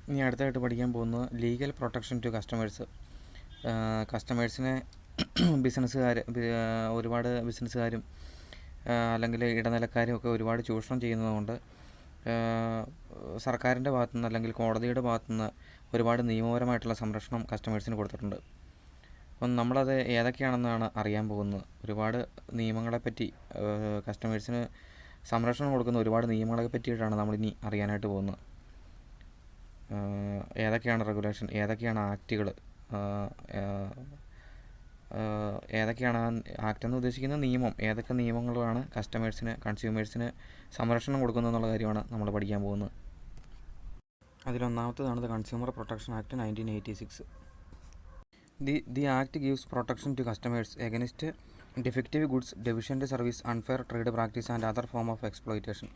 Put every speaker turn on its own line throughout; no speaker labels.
ഇനി അടുത്തായിട്ട് പഠിക്കാൻ പോകുന്നത് ലീഗൽ പ്രൊട്ടക്ഷൻ ടു കസ്റ്റമേഴ്സ്. കസ്റ്റമേഴ്സിനെ ഒരുപാട് ബിസിനസ്സുകാരും അല്ലെങ്കിൽ ഇടനിലക്കാരും ഒക്കെ ഒരുപാട് ചൂഷണം ചെയ്യുന്നതുകൊണ്ട് സർക്കാരിൻ്റെ ഭാഗത്തുനിന്ന് അല്ലെങ്കിൽ കോടതിയുടെ ഭാഗത്തുനിന്ന് ഒരുപാട് നിയമപരമായിട്ടുള്ള സംരക്ഷണം കസ്റ്റമേഴ്സിന് കൊടുത്തിട്ടുണ്ട്. അപ്പം നമ്മളത് ഏതൊക്കെയാണെന്നാണ് അറിയാൻ പോകുന്നത്. ഒരുപാട് നിയമങ്ങളെപ്പറ്റി, കസ്റ്റമേഴ്സിന് സംരക്ഷണം കൊടുക്കുന്ന ഒരുപാട് നിയമങ്ങളെ പറ്റിയിട്ടാണ് നമ്മളിനി അറിയാനായിട്ട് പോകുന്നത്. ഏതൊക്കെയാണ് റെഗുലേഷൻ, ഏതൊക്കെയാണ് ആക്റ്റുകൾ, ഏതൊക്കെയാണ് ആക്ട് എന്ന് ഉദ്ദേശിക്കുന്ന നിയമം, ഏതൊക്കെ നിയമങ്ങളാണ് കൺസ്യൂമേഴ്സിന് സംരക്ഷണം കൊടുക്കുന്നത് എന്നുള്ള കാര്യമാണ് നമ്മൾ പഠിക്കാൻ പോകുന്നത്. അതിലൊന്നാമത്തേതാണ് consumer protection act 1986. The Act gives protection to customers against defective goods, deficient service, unfair trade practice and other form of exploitation.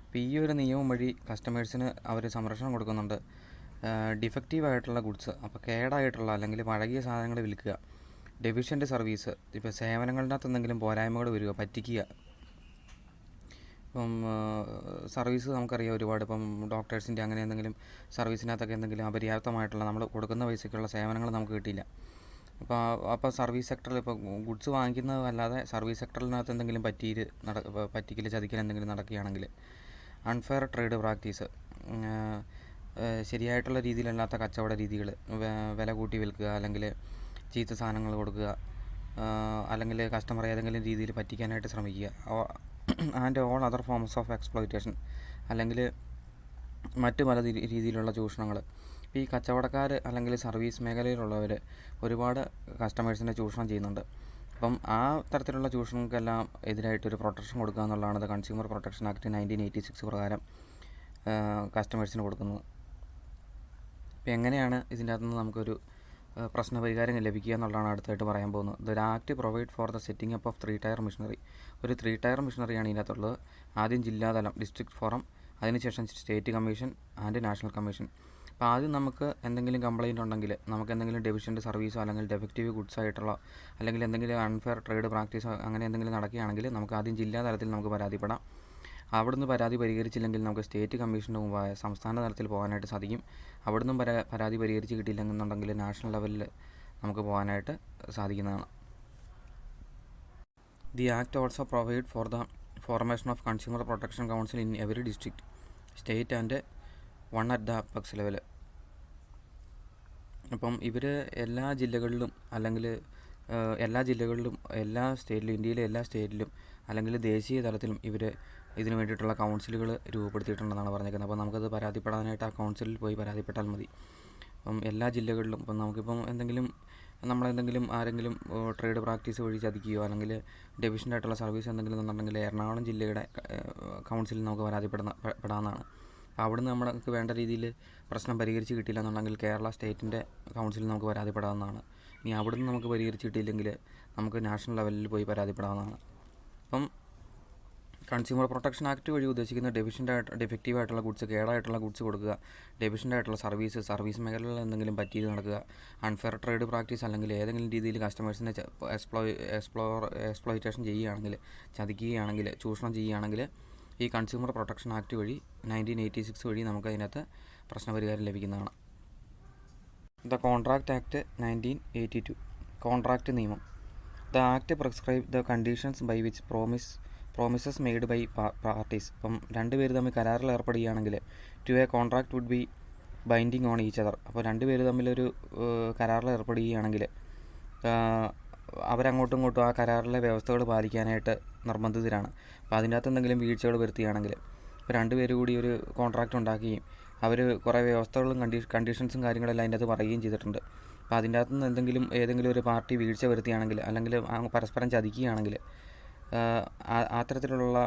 ഇപ്പോൾ ഈ ഒരു നിയമം വഴി കസ്റ്റമേഴ്സിന് അവർ സംരക്ഷണം കൊടുക്കുന്നുണ്ട്. ഡിഫക്റ്റീവായിട്ടുള്ള ഗുഡ്സ്, അപ്പോൾ കേടായിട്ടുള്ള അല്ലെങ്കിൽ പഴകിയ സാധനങ്ങൾ വിൽക്കുക, ഡെഫിഷ്യൻ്റ് സർവീസ്, ഇപ്പോൾ സേവനങ്ങളിനകത്ത് എന്തെങ്കിലും പോരായ്മകൾ വരിക, പറ്റിക്കുക. ഇപ്പം സർവീസ് നമുക്കറിയാം ഒരുപാട്, ഇപ്പം ഡോക്ടേഴ്സിൻ്റെ അങ്ങനെ എന്തെങ്കിലും സർവീസിനകത്തൊക്കെ എന്തെങ്കിലും അപര്യാപ്തമായിട്ടുള്ള നമ്മൾ കൊടുക്കുന്ന പൈസയ്ക്കുള്ള സേവനങ്ങൾ നമുക്ക് കിട്ടിയില്ല. അപ്പോൾ സർവീസ് സെക്ടറിൽ ഇപ്പോൾ ഗുഡ്സ് വാങ്ങിക്കുന്നതല്ലാതെ സർവീസ് സെക്ടറിനകത്ത് എന്തെങ്കിലും പറ്റിക്കൽ ചതിക്കൽ എന്തെങ്കിലും നടക്കുകയാണെങ്കിൽ, അൺഫെയർ ട്രേഡ് പ്രാക്ടീസ്, ശരിയായിട്ടുള്ള രീതിയിലല്ലാത്ത കച്ചവട രീതികൾ, വില കൂട്ടി വിൽക്കുക, അല്ലെങ്കിൽ ചീത്ത സാധനങ്ങൾ കൊടുക്കുക, അല്ലെങ്കിൽ കസ്റ്റമറെ ഏതെങ്കിലും രീതിയിൽ പറ്റിക്കാനായിട്ട് ശ്രമിക്കുക, and all other forms of exploitation, അല്ലെങ്കിൽ മറ്റു പല രീതിയിലുള്ള ചൂഷണങ്ങൾ. ഈ കച്ചവടക്കാർ അല്ലെങ്കിൽ സർവീസ് മേഖലയിലുള്ളവർ ഒരുപാട് കസ്റ്റമേഴ്സിനെ ചൂഷണം ചെയ്യുന്നുണ്ട്. അപ്പം ആ തരത്തിലുള്ള ചൂഷണങ്ങൾക്കെല്ലാം എതിരായിട്ടൊരു പ്രൊട്ടക്ഷൻ കൊടുക്കുക എന്നുള്ളതാണ് കൺസ്യൂമർ പ്രൊട്ടക്ഷൻ ആക്ട് 1986 പ്രകാരം കസ്റ്റമേഴ്സിന് കൊടുക്കുന്നത്. അപ്പോൾ എങ്ങനെയാണ് ഇതിൻ്റെ അകത്തുനിന്ന് നമുക്കൊരു പ്രശ്നപരിഹാരം ലഭിക്കുക എന്നുള്ളതാണ് അടുത്തായിട്ട് പറയാൻ പോകുന്നത്. The act provide for the setting up of 3 tier machinery. ഒരു 3 ടയർ മിഷനറിയാണ് ഇതിനകത്തുള്ളത്. ആദ്യം ജില്ലാതലം, ഡിസ്ട്രിക്ട് ഫോറം, അതിനുശേഷം state commission and national commission. അപ്പോൾ ആദ്യം നമുക്ക് എന്തെങ്കിലും കംപ്ലയിൻ്റ് ഉണ്ടെങ്കിൽ, നമുക്ക് എന്തെങ്കിലും ഡെഫിഷ്യൻ്റ് സർവീസോ അല്ലെങ്കിൽ ഡെഫക്റ്റീവ് ഗുഡ്സ് ആയിട്ടുള്ള അല്ലെങ്കിൽ എന്തെങ്കിലും അൺഫെയർ ട്രേഡ് പ്രാക്ടീസോ അങ്ങനെ എന്തെങ്കിലും നടക്കുകയാണെങ്കിൽ നമുക്ക് ആദ്യം ജില്ലാതലത്തിൽ നമുക്ക് പരാതിപ്പെടാം. അവിടുന്ന് പരാതി പരിഹരിച്ചില്ലെങ്കിൽ നമുക്ക് സ്റ്റേറ്റ് കമ്മീഷൻ്റെ മുമ്പായ സംസ്ഥാന തലത്തിൽ പോകാനായിട്ട് സാധിക്കും. അവിടുന്ന് പരാതി പരിഹരിച്ച് കിട്ടിയില്ലെന്നുണ്ടെങ്കിൽ നാഷണൽ ലെവലിൽ നമുക്ക് പോകാനായിട്ട് സാധിക്കുന്നതാണ്. The act also provide for the formation of consumer protection council in every district, state and one at the apex level. അപ്പം ഇവർ എല്ലാ ജില്ലകളിലും എല്ലാ സ്റ്റേറ്റിലും, ഇന്ത്യയിലെ എല്ലാ സ്റ്റേറ്റിലും അല്ലെങ്കിൽ ദേശീയ തലത്തിലും ഇവർ ഇതിനു വേണ്ടിയിട്ടുള്ള കൗൺസിലുകൾ രൂപപ്പെടുത്തിയിട്ടുണ്ടെന്നാണ് പറഞ്ഞേക്കുന്നത്. അപ്പോൾ നമുക്കത് പരാതിപ്പെടാനായിട്ട് ആ കൗൺസിലിൽ പോയി പരാതിപ്പെട്ടാൽ മതി. അപ്പം എല്ലാ ജില്ലകളിലും ഇപ്പം നമുക്കിപ്പം ആരെങ്കിലും ട്രേഡ് പ്രാക്ടീസ് വഴി ചതിക്കുകയോ അല്ലെങ്കിൽ ഡെഫിഷ്യൻ്റ് ആയിട്ടുള്ള സർവീസ് എന്തെങ്കിലും എന്നുണ്ടെങ്കിൽ എറണാകുളം ജില്ലയുടെ കൗൺസിലിൽ നമുക്ക് പെടാവുന്നതാണ്. അവിടുന്ന് നമുക്ക് വേണ്ട രീതിയിൽ പ്രശ്നം പരിഹരിച്ച് കിട്ടിയില്ല എന്നുണ്ടെങ്കിൽ കേരള സ്റ്റേറ്റിൻ്റെ കൗൺസിലിൽ നമുക്ക് പരാതിപ്പെടാവുന്നതാണ്. ഇനി അവിടുന്ന് നമുക്ക് പരിഹരിച്ച് കിട്ടിയില്ലെങ്കിൽ നമുക്ക് നാഷണൽ ലെവലിൽ പോയി പരാതിപ്പെടാവുന്നതാണ്. അപ്പം കൺസ്യൂമർ പ്രൊട്ടക്ഷൻ ആക്ട് വഴി ഉദ്ദേശിക്കുന്ന ഡിഫക്റ്റീവായിട്ടുള്ള ഗുഡ്സ്, കേടായിട്ടുള്ള ഗുഡ്സ് കൊടുക്കുക, ഡെഫിഷ്യൻ്റ് ആയിട്ടുള്ള സർവീസ് മേഖലകളിൽ എന്തെങ്കിലും പറ്റിയത് നടക്കുക, അൺഫെയർ ട്രേഡ് പ്രാക്ടീസ് അല്ലെങ്കിൽ ഏതെങ്കിലും രീതിയിൽ കസ്റ്റമേഴ്സിനെ എക്സ്പ്ലോയിറ്റേഷൻ ചെയ്യുകയാണെങ്കിൽ, ചതിക്കുകയാണെങ്കിൽ, ചൂഷണം ചെയ്യുകയാണെങ്കിൽ ഈ കൺസ്യൂമർ പ്രൊട്ടക്ഷൻ ആക്ട് വഴി 1986 വഴി നമുക്ക് അതിനകത്ത് പ്രശ്നപരിഹാരം ലഭിക്കുന്നതാണ്. The contract act 1982. കോൺട്രാക്റ്റ് നിയമം. The act prescribe the conditions by which promises made by parties. ഇപ്പം രണ്ടുപേർ തമ്മിൽ കരാറിൽ ഏർപ്പെടുകയാണെങ്കിൽ to a contract would be binding on each other. അപ്പോൾ രണ്ടുപേർ തമ്മിലൊരു കരാറിൽ ഏർപ്പെടുകയാണെങ്കിൽ അവരങ്ങോട്ടും ഇങ്ങോട്ടും ആ കരാറിലെ വ്യവസ്ഥകൾ പാലിക്കാനായിട്ട് നിർബന്ധിതരാണ്. അപ്പോൾ അതിൻ്റെ അകത്ത് എന്തെങ്കിലും വീഴ്ചകൾ വരുത്തുകയാണെങ്കിൽ, ഇപ്പോൾ രണ്ടുപേർ കൂടി ഒരു കോൺട്രാക്റ്റ് ഉണ്ടാക്കുകയും അവർ കുറേ വ്യവസ്ഥകളും കണ്ടീഷൻസും കാര്യങ്ങളെല്ലാം അതിൻ്റെ അകത്ത് പറയുകയും ചെയ്തിട്ടുണ്ട്. അപ്പോൾ അതിൻ്റെ അകത്ത് നിന്ന് ഏതെങ്കിലും ഒരു പാർട്ടി വീഴ്ച വരുത്തുകയാണെങ്കിൽ അല്ലെങ്കിൽ പരസ്പരം ചതിക്കുകയാണെങ്കിൽ അത്തരത്തിലുള്ള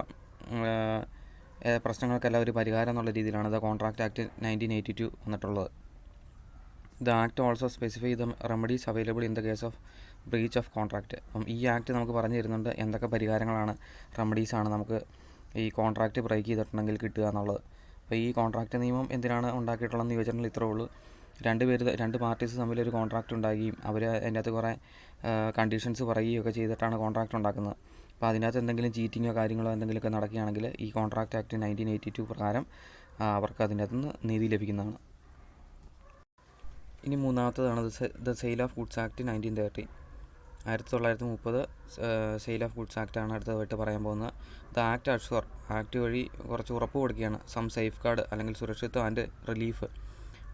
പ്രശ്നങ്ങൾക്കെല്ലാം ഒരു പരിഹാരം എന്നുള്ള രീതിയിലാണ് ദ കോൺട്രാക്ട് ആക്ട് 1982 വന്നിട്ടുള്ളത്. The act also specify the remedies available in the case of breach of contract. അപ്പം ഈ ആക്ട് നമുക്ക് പറഞ്ഞു തരുന്നുണ്ട് എന്തൊക്കെ പരിഹാരങ്ങളാണ്, റെമഡീസാണ് നമുക്ക് ഈ കോൺട്രാക്റ്റ് ബ്രേക്ക് ചെയ്തിട്ടുണ്ടെങ്കിൽ കിട്ടുക എന്നുള്ളത്. അപ്പോൾ ഈ കോൺട്രാക്റ്റ് നിയമം എന്തിനാണ് ഉണ്ടാക്കിയിട്ടുള്ളതെന്ന് ചോദിച്ചിട്ടുണ്ടെങ്കിൽ ഇത്രേ ഉള്ളൂ. രണ്ട് പാർട്ടീസ് തമ്മിലൊരു കോൺട്രാക്റ്റ് ഉണ്ടാകുകയും അവർ അതിൻ്റെ അകത്ത് കുറേ കണ്ടീഷൻസ് പറയുകയൊക്കെ ചെയ്തിട്ടാണ് കോൺട്രാക്റ്റ് ഉണ്ടാക്കുന്നത്. അപ്പോൾ അതിനകത്ത് എന്തെങ്കിലും ചീറ്റിങ്ങോ കാര്യങ്ങളോ എന്തെങ്കിലുമൊക്കെ നടക്കുകയാണെങ്കിൽ ഈ കോൺട്രാക്റ്റ് ആക്ട് 1982 പ്രകാരം അവർക്ക് അതിൻ്റെ അകത്തുനിന്ന് നീതി ലഭിക്കുന്നതാണ്. ഇനി മൂന്നാമത്തതാണ് the sale of goods act 1930. 1930 sale of goods ആക്റ്റാണ് അടുത്തതായിട്ട് പറയാൻ പോകുന്നത്. ദ ആക്ട് അഷ്വർ, ആക്ട് വഴി കുറച്ച് ഉറപ്പ് കൊടുക്കുകയാണ്. സം സേഫ് ഗാർഡ് അല്ലെങ്കിൽ സുരക്ഷിതത്വം ആൻഡ് റിലീഫ്,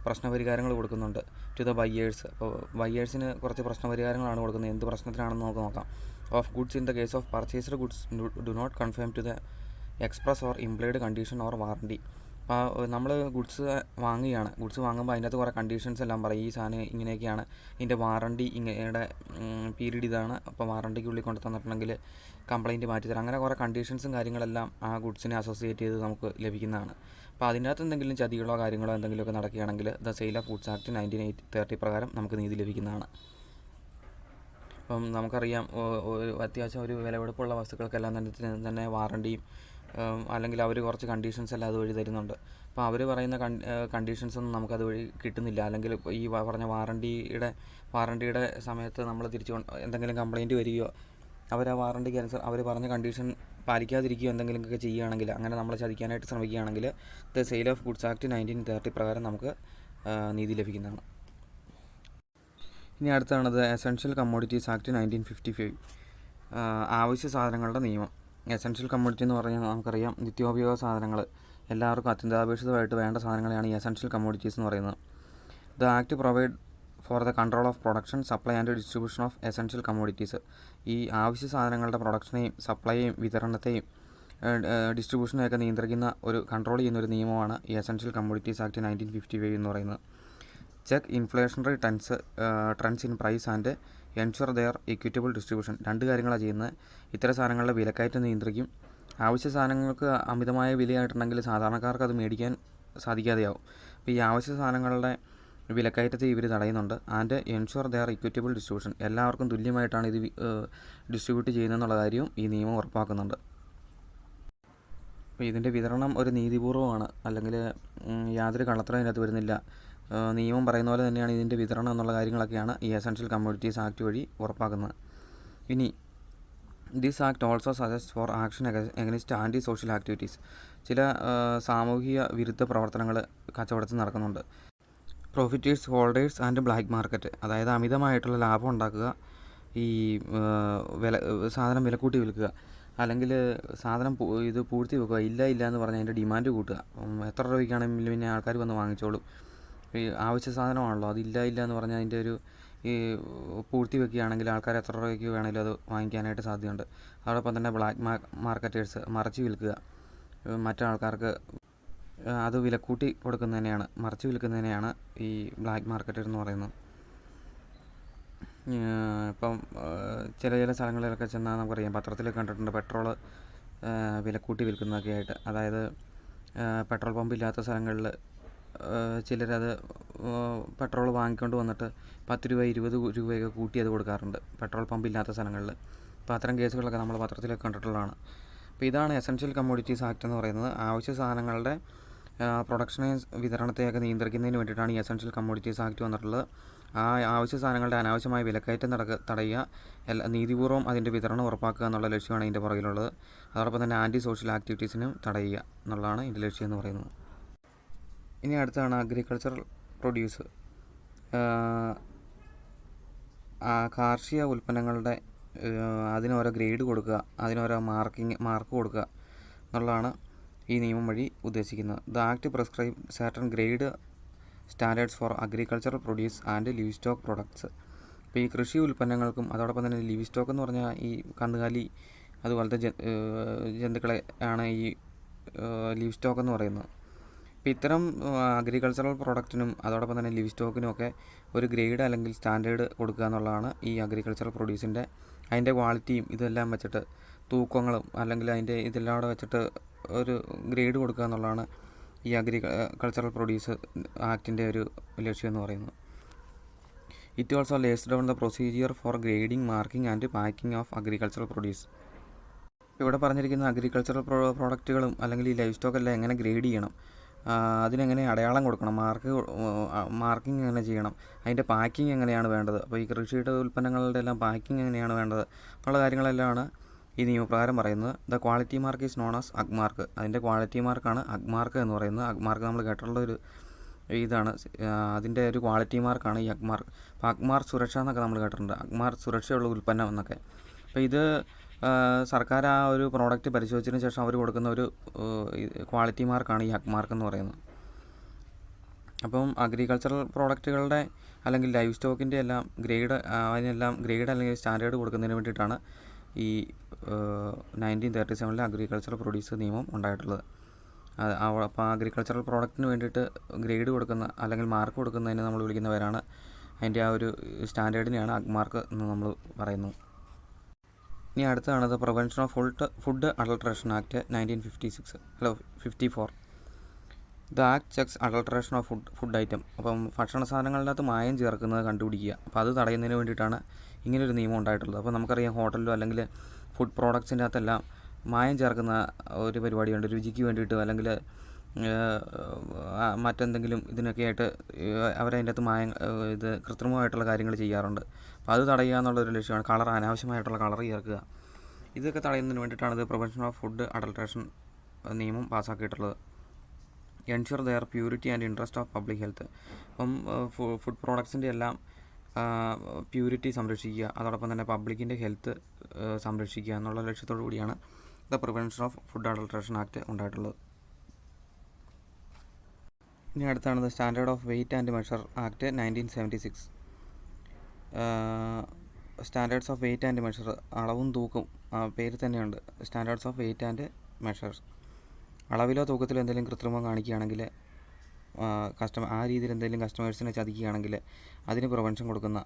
പ്രശ്നപരിഹാരങ്ങൾ കൊടുക്കുന്നുണ്ട് ടു ദ ബയ്യേഴ്സ്. അപ്പോൾ ബയ്യേഴ്സിന് കുറച്ച് പ്രശ്നപരിഹാരങ്ങളാണ് കൊടുക്കുന്നത്. എന്ത് പ്രശ്നത്തിനാണെന്ന് നമുക്ക് നോക്കാം. Of goods in the case of purchased goods do not conform to the express or implied condition or warranty. അപ്പോൾ നമ്മൾ ഗുഡ്സ് വാങ്ങുകയാണ്. ഗുഡ്സ് വാങ്ങുമ്പോൾ അതിനകത്ത് കുറേ കണ്ടീഷൻസ് എല്ലാം പറയും. ഈ സാധനം ഇങ്ങനെയൊക്കെയാണ്, ഇതിൻ്റെ വാറണ്ടി ഇങ്ങയുടെ പീരീഡ് ഇതാണ്, അപ്പോൾ വാറണ്ടിക്കുള്ളിൽ കൊണ്ട് തന്നിട്ടുണ്ടെങ്കിൽ കംപ്ലയിൻറ്റ് മാറ്റിത്തരാം. അങ്ങനെ കുറേ കണ്ടീഷൻസും കാര്യങ്ങളെല്ലാം ആ ഗുഡ്സിനെ അസോസിയേറ്റ് ചെയ്ത് നമുക്ക് ലഭിക്കുന്നതാണ്. അപ്പോൾ അതിനകത്ത് എന്തെങ്കിലും ചതികളോ കാര്യങ്ങളോ എന്തെങ്കിലുമൊക്കെ നടക്കുകയാണെങ്കിൽ the sale of goods act 1930 പ്രകാരം നമുക്ക് നീതി ലഭിക്കുന്നതാണ്. അപ്പം നമുക്കറിയാം, അത്യാവശ്യം ഒരു വിലപിടിപ്പുള്ള വസ്തുക്കൾക്കെല്ലാം തന്നെ വാറണ്ടിയും അല്ലെങ്കിൽ അവർ കുറച്ച് കണ്ടീഷൻസ് എല്ലാം അതുവഴി തരുന്നുണ്ട്. അപ്പോൾ അവർ പറയുന്ന കണ്ടീഷൻസൊന്നും നമുക്കതുവഴി കിട്ടുന്നില്ല. അല്ലെങ്കിൽ ഈ പറഞ്ഞ വാറണ്ടിയുടെ സമയത്ത് നമ്മൾ എന്തെങ്കിലും കംപ്ലയിൻറ്റ് വരികയോ അവർ ആ വാറണ്ടിക്ക് അവർ പറഞ്ഞ കണ്ടീഷൻ പാലിക്കാതിരിക്കുകയോ എന്തെങ്കിലുമൊക്കെ ചെയ്യുകയാണെങ്കിൽ, അങ്ങനെ നമ്മളെ ചതിക്കാനായിട്ട് ശ്രമിക്കുകയാണെങ്കിൽ the sale of goods act 1930 പ്രകാരം നമുക്ക് നീതി ലഭിക്കുന്നതാണ്. ഇനി അടുത്താണ് ദ എസെൻഷ്യൽ കമ്മോഡിറ്റീസ് ആക്ട് 1955. ആവശ്യ സാധനങ്ങളുടെ നിയമം. എസെൻഷ്യൽ കമ്മോഡിറ്റി എന്ന് പറഞ്ഞാൽ നമുക്കറിയാം, നിത്യോപയോഗ സാധനങ്ങൾ, എല്ലാവർക്കും അത്യന്താപേക്ഷിതമായിട്ട് വേണ്ട സാധനങ്ങളെയാണ് ഈ എസെൻഷ്യൽ കമ്മോഡിറ്റീസ് എന്ന് പറയുന്നത്. The act provide for the control of production, supply and distribution of essential commodities. ഈ ആവശ്യ സാധനങ്ങളുടെ പ്രൊഡക്ഷനെയും സപ്ലൈയെയും വിതരണത്തെയും ഡിസ്ട്രിബ്യൂഷനെയൊക്കെ നിയന്ത്രിക്കുന്ന കൺട്രോൾ ചെയ്യുന്ന ഒരു നിയമമാണ് ഈ എസെൻഷ്യൽ കമ്മോഡിറ്റീസ് ആക്ട് 1955 എന്ന് പറയുന്നത്. Check inflationary trends in price and ensure their equitable distribution. രണ്ട് കാര്യങ്ങളാണ് ചെയ്യുന്നത്. ഇത്തരം സാധനങ്ങളുടെ വിലക്കയറ്റം നിയന്ത്രിക്കും. ആവശ്യ സാധനങ്ങൾക്ക് അമിതമായ വിലയായിട്ടുണ്ടെങ്കിൽ സാധാരണക്കാർക്ക് അത് മേടിക്കാൻ സാധിക്കാതെയാവും. അപ്പോൾ ഈ ആവശ്യ സാധനങ്ങളുടെ വിലക്കയറ്റത്തെ ഇവർ തടയുന്നുണ്ട്. And ensure their equitable distribution, എല്ലാവർക്കും തുല്യമായിട്ടാണ് ഇത് ഡിസ്ട്രിബ്യൂട്ട് ചെയ്യുന്നതെന്നുള്ള കാര്യവും ഈ നിയമം ഉറപ്പാക്കുന്നുണ്ട്. അപ്പോൾ ഇതിൻ്റെ വിതരണം ഒരു നീതിപൂർവ്വമാണ്, അല്ലെങ്കിൽ യാതൊരു കള്ളത്തരം ഇതിനകത്ത് വരുന്നില്ല. നിയമം പറയുന്ന പോലെ തന്നെയാണ് ഇതിൻ്റെ വിതരണം എന്നുള്ള കാര്യങ്ങളൊക്കെയാണ് ഈ എസെൻഷ്യൽ കമ്മോഡിറ്റീസ് ആക്ട് വഴി ഉറപ്പാക്കുന്നത്. ഇനി this act also suggest for action against anti social activities. ചില സാമൂഹിക വിരുദ്ധ പ്രവർത്തനങ്ങൾ കച്ചവടത്തിൽ നടക്കുന്നുണ്ട്. Profiteers, hoarders and black market, അതായത് അമിതമായിട്ടുള്ള ലാഭം ഉണ്ടാക്കുക, ഈ സാധനം വിലക്കൂട്ടി വിൽക്കുക, അല്ലെങ്കിൽ സാധനം ഇത് പൂഴ്ത്തി വെക്കുക, ഇല്ല എന്ന് പറഞ്ഞാൽ അതിൻ്റെ ഡിമാൻഡ് കൂട്ടുക. എത്ര രൂപയ്ക്കാണെങ്കിലും പിന്നെ ആൾക്കാർ വന്ന് വാങ്ങിച്ചോളും. ഈ ആവശ്യ സാധനമാണല്ലോ, അതില്ല എന്ന് പറഞ്ഞാൽ അതിൻ്റെ ഈ പൂഴ്ത്തി വെക്കുകയാണെങ്കിൽ ആൾക്കാർ എത്ര രൂപയ്ക്ക് വേണമെങ്കിലും അത് വാങ്ങിക്കാനായിട്ട് സാധ്യതയുണ്ട്. അതോടൊപ്പം തന്നെ ബ്ലാക്ക് മാർക്കറ്റേഴ്സ്, മറച്ചു വിൽക്കുക, മറ്റാൾക്കാർക്ക് അത് വിലക്കൂട്ടി കൊടുക്കുന്നതിനെയാണ്, മറച്ചു വിൽക്കുന്നതിനെയാണ് ഈ ബ്ലാക്ക് മാർക്കറ്റ് എന്ന് പറയുന്നത്. ഇപ്പം ചില സ്ഥലങ്ങളിലൊക്കെ ചെന്നാൽ നമുക്കറിയാം, പത്രത്തിലൊക്കെ കണ്ടിട്ടുണ്ട് പെട്രോൾ വിലക്കൂട്ടി വിൽക്കുന്നതൊക്കെ ആയിട്ട്. അതായത് പെട്രോൾ പമ്പ് ഇല്ലാത്ത സ്ഥലങ്ങളിൽ ചിലരത് പെട്രോൾ വാങ്ങിക്കൊണ്ട് വന്നിട്ട് 10 രൂപ 20 രൂപയൊക്കെ കൂട്ടി അത് കൊടുക്കാറുണ്ട് പെട്രോൾ പമ്പ് ഇല്ലാത്ത സ്ഥലങ്ങളിൽ. അപ്പോൾ അത്തരം കേസുകളൊക്കെ നമ്മൾ പത്രത്തിലൊക്കെ കണ്ടിട്ടുള്ളതാണ്. അപ്പോൾ ഇതാണ് എസെൻഷ്യൽ കമ്മോഡിറ്റീസ് ആക്ട് എന്ന് പറയുന്നത്. ആവശ്യ സാധനങ്ങളുടെ പ്രൊഡക്ഷനെ വിതരണത്തെയൊക്കെ നിയന്ത്രിക്കുന്നതിന് വേണ്ടിയിട്ടാണ് ഈ എസെൻഷ്യൽ കമ്മോഡിറ്റീസ് ആക്ട് വന്നിട്ടുള്ളത്. ആ ആവശ്യ സാധനങ്ങളുടെ അനാവശ്യമായ വിലക്കയറ്റം തടയുക, നീതിപൂർവ്വം അതിൻ്റെ വിതരണം ഉറപ്പാക്കുക എന്നുള്ള ലക്ഷ്യമാണ് ഇതിൻ്റെ പുറകിലുള്ളത്. അതോടൊപ്പം തന്നെ ആൻറ്റി സോഷ്യൽ ആക്ടിവിറ്റീസിനും തടയുക എന്നുള്ളതാണ് ഇതിൻ്റെ ലക്ഷ്യം എന്ന് പറയുന്നത്. ഇനി അടുത്താണ് അഗ്രികൾച്ചറൽ പ്രൊഡ്യൂസ്. കാർഷിക ഉൽപ്പന്നങ്ങളുടെ അതിനോരോ ഗ്രേഡ് കൊടുക്കുക, അതിനോരോ മാർക്ക് കൊടുക്കുക എന്നുള്ളതാണ് ഈ നിയമം വഴി ഉദ്ദേശിക്കുന്നത്. The act prescribe certain grade standards for agricultural produce and live stock products. ഇപ്പോൾ ഈ കൃഷി ഉൽപ്പന്നങ്ങൾക്കും അതോടൊപ്പം തന്നെ ലിവ് സ്റ്റോക്ക് എന്ന് പറഞ്ഞാൽ ഈ കന്നുകാലി അതുപോലത്തെ ജന്തുക്കളെ ആണ് ഈ ലിവ് സ്റ്റോക്ക് എന്ന് പറയുന്നത്. അപ്പോൾ ഇത്തരം അഗ്രികൾച്ചറൽ പ്രോഡക്റ്റിനും അതോടൊപ്പം തന്നെ ലിവ് സ്റ്റോക്കിനും ഒക്കെ ഒരു ഗ്രേഡ് അല്ലെങ്കിൽ സ്റ്റാൻഡേർഡ് കൊടുക്കുക എന്നുള്ളതാണ് ഈ അഗ്രികൾച്ചറൽ പ്രൊഡ്യൂസിൻ്റെ. അതിൻ്റെ ക്വാളിറ്റിയും ഇതെല്ലാം വെച്ചിട്ട് തൂക്കങ്ങളും അല്ലെങ്കിൽ അതിൻ്റെ ഇതെല്ലാം കൂടെ വെച്ചിട്ട് ഒരു ഗ്രേഡ് കൊടുക്കുക എന്നുള്ളതാണ് ഈ അഗ്രികൾച്ചറൽ പ്രൊഡ്യൂസ് ആക്ടിൻ്റെ ഒരു ലക്ഷ്യം എന്ന് പറയുന്നത്. It also lace down the procedure for grading, marking and packing of agricultural produce. ഇവിടെ പറഞ്ഞിരിക്കുന്ന അഗ്രികൾച്ചറൽ പ്രോഡക്റ്റുകളും അല്ലെങ്കിൽ ഈ ലൈഫ് സ്റ്റോക്കെല്ലാം എങ്ങനെ ഗ്രേഡ് ചെയ്യണം, അതിനെങ്ങനെ അടയാളം കൊടുക്കണം, മാർക്കിംഗ് എങ്ങനെ ചെയ്യണം, അതിൻ്റെ പാക്കിംഗ് എങ്ങനെയാണ് വേണ്ടത്, അപ്പോൾ ഈ കൃഷിയുടെ ഉൽപ്പന്നങ്ങളുടെ എല്ലാം പാക്കിംഗ് എങ്ങനെയാണ് വേണ്ടത് എന്നുള്ള കാര്യങ്ങളെല്ലാമാണ് ഈ നിയമപ്രകാരം പറയുന്നത്. The quality mark is known as Agmark. അതിൻ്റെ ക്വാളിറ്റി മാർക്കാണ് അഗ്മാർക്ക് എന്ന് പറയുന്നത്. അഗ്മാർക്ക് നമ്മൾ കേട്ടിട്ടുള്ള ഒരു ഇതാണ് അതിൻ്റെ ഒരു ക്വാളിറ്റി മാർക്കാണ് ഈ അഗ്മാർക്ക്. അപ്പോൾ അഗ്മാർക്ക് സുരക്ഷ എന്നൊക്കെ നമ്മൾ കേട്ടിട്ടുണ്ട്, അഗ്മാർക്ക് സുരക്ഷയുള്ള ഉൽപ്പന്നം എന്നൊക്കെ. അപ്പോൾ ഇത് സർക്കാർ ആ ഒരു പ്രോഡക്റ്റ് പരിശോധിച്ചതിന് ശേഷം അവർ കൊടുക്കുന്ന ഒരു ക്വാളിറ്റി മാർക്കാണ് ഈ അഗ്മാർക്ക് എന്ന് പറയുന്നത്. അപ്പം അഗ്രികൾച്ചറൽ പ്രോഡക്റ്റുകളുടെ അല്ലെങ്കിൽ ലൈവ് സ്റ്റോക്കിൻ്റെ എല്ലാം ഗ്രേഡ്, അതിനെല്ലാം ഗ്രേഡ് അല്ലെങ്കിൽ സ്റ്റാൻഡേർഡ് കൊടുക്കുന്നതിന് വേണ്ടിയിട്ടാണ് ഈ 1937 അഗ്രികൾച്ചറൽ പ്രൊഡ്യൂസ് നിയമം ഉണ്ടായിട്ടുള്ളത്. അപ്പോൾ അഗ്രികൾച്ചറൽ പ്രോഡക്റ്റിന് വേണ്ടിയിട്ട് ഗ്രേഡ് കൊടുക്കുന്ന അല്ലെങ്കിൽ മാർക്ക് കൊടുക്കുന്നതിന് നമ്മൾ വിളിക്കുന്ന പേരാണ്, അതിൻ്റെ ആ ഒരു സ്റ്റാൻഡേർഡിനെയാണ് അഗ്മാർക്ക് എന്ന് നമ്മൾ പറയുന്നത്. ഇനി അടുത്തതാണത് prevention of food adulteration act 1954. The act checks adulteration of food item. അപ്പം ഭക്ഷണ സാധനങ്ങളിനകത്ത് മായം ചേർക്കുന്നത് കണ്ടുപിടിക്കുക. അപ്പോൾ അത് തടയുന്നതിന് വേണ്ടിയിട്ടാണ് ഇങ്ങനൊരു നിയമം ഉണ്ടായിട്ടുള്ളത്. അപ്പോൾ നമുക്കറിയാം ഹോട്ടലിലോ അല്ലെങ്കിൽ ഫുഡ് പ്രോഡക്ട്സിൻ്റെ അകത്തെല്ലാം മായം ചേർക്കുന്ന ഒരു പരിപാടിയുണ്ട്, രുചിക്ക് വേണ്ടിയിട്ട് അല്ലെങ്കിൽ മറ്റെന്തെങ്കിലും ഇതിനൊക്കെ ആയിട്ട് അവരതിൻ്റെ അകത്ത് മായം ഇത് കൃത്രിമമായിട്ടുള്ള കാര്യങ്ങൾ ചെയ്യാറുണ്ട്. അപ്പോൾ അത് തടയുക എന്നുള്ളൊരു ലക്ഷ്യമാണ്. അനാവശ്യമായിട്ടുള്ള കളർ ചേർക്കുക. ഇതൊക്കെ തടയുന്നതിന് വേണ്ടിയിട്ടാണ് ഇത് പ്രിവെൻഷൻ ഓഫ് ഫുഡ് അഡൾട്രേഷൻ നിയമം പാസ്സാക്കിയിട്ടുള്ളത്. Ensure their purity and interest of public health. അപ്പം ഫുഡ് പ്രോഡക്ട്സിൻ്റെ എല്ലാം പ്യൂരിറ്റി സംരക്ഷിക്കുക, അതോടൊപ്പം തന്നെ പബ്ലിക്കിൻ്റെ ഹെൽത്ത് സംരക്ഷിക്കുക എന്നുള്ള ലക്ഷ്യത്തോടു കൂടിയാണ് the prevention of food adulteration act ഉണ്ടായിട്ടുള്ളത്. ഇനി അടുത്താണ് standard of weight and measure act 1976. Standards of weight and measure, അളവും തൂക്കും പേര് തന്നെയുണ്ട്, standards of weight and measures. അളവിലോ തൂക്കത്തിലോ എന്തെങ്കിലും കൃത്രിമം കാണിക്കുകയാണെങ്കിൽ, ആ രീതിയിൽ എന്തെങ്കിലും കസ്റ്റമേഴ്സിനെ ചതിക്കുകയാണെങ്കിൽ അതിന് പ്രിവെൻഷൻ കൊടുക്കുന്ന,